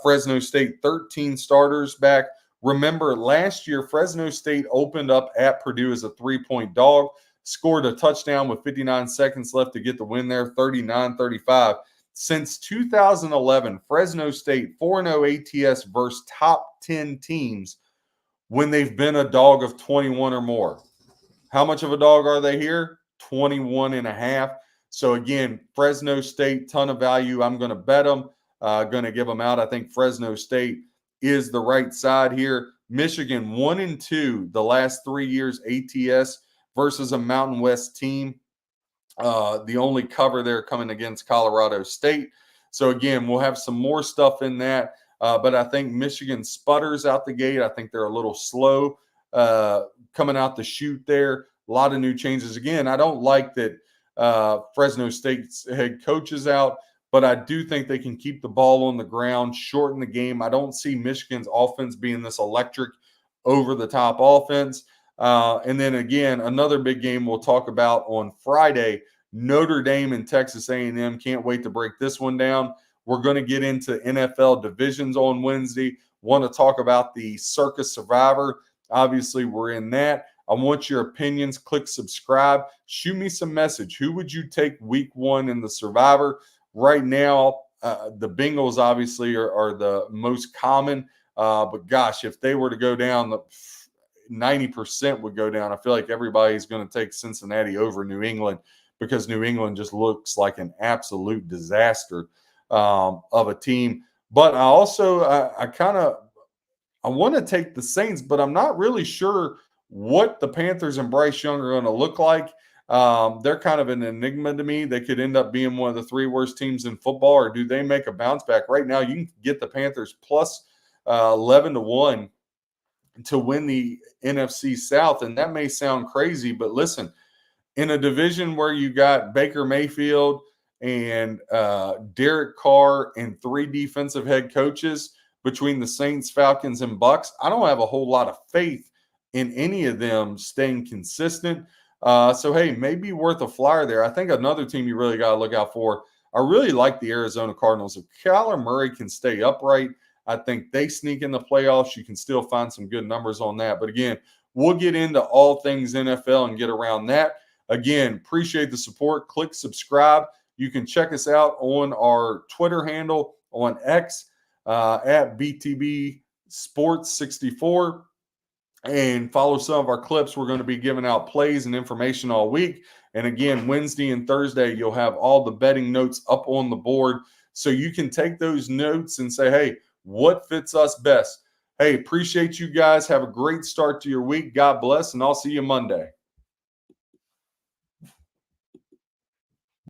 Fresno State, 13 starters back. Remember, last year, Fresno State opened up at Purdue as a 3-point dog, scored a touchdown with 59 seconds left to get the win there, 39-35. Since 2011, Fresno State 4-0 ATS versus top 10 teams when they've been a dog of 21 or more. How much of a dog are they here? 21.5. So again, Fresno State, ton of value. I'm going to bet them, going to give them out. I think Fresno State is the right side here. Michigan 1-2 the last 3 years ATS versus a Mountain West team. The only cover there coming against Colorado State. So again, we'll have some more stuff in that. But I think Michigan sputters out the gate. I think they're a little slow coming out the chute there. A lot of new changes. Again, I don't like that Fresno State's head coach is out, but I do think they can keep the ball on the ground, shorten the game. I don't see Michigan's offense being this electric, over-the-top offense. And then again, another big game we'll talk about on Friday, Notre Dame and Texas A&M. Can't wait to break this one down. We're going to get into NFL divisions on Wednesday. Want to talk about the Circus Survivor. Obviously, we're in that. I want your opinions. Click subscribe. Shoot me some message. Who would you take week 1 in the Survivor? Right now, the Bengals obviously are the most common. But gosh, if they were to go down, 90% would go down. I feel like everybody's going to take Cincinnati over New England because New England just looks like an absolute disaster of a team. But I also, I want to take the Saints, but I'm not really sure what the Panthers and Bryce Young are going to look like. They're kind of an enigma to me. They could end up being one of the 3 worst teams in football, or do they make a bounce back? Right now, you can get the Panthers plus 11-1 to win the NFC South, and that may sound crazy, but listen, in a division where you got Baker Mayfield and Derek Carr and 3 defensive head coaches between the Saints, Falcons, and Bucks, I don't have a whole lot of faith in any of them staying consistent. So, hey, maybe worth a flyer there. I think another team you really got to look out for, I really like the Arizona Cardinals. If Kyler Murray can stay upright, I think they sneak in the playoffs. You can still find some good numbers on that. But again, we'll get into all things NFL and get around that. Again, appreciate the support. Click subscribe. You can check us out on our Twitter handle on X at BTB Sports 64. And follow some of our clips. We're going to be giving out plays and information all week. And again, Wednesday and Thursday, you'll have all the betting notes up on the board. So you can take those notes and say, hey, what fits us best? Hey, appreciate you guys. Have a great start to your week. God bless, and I'll see you Monday.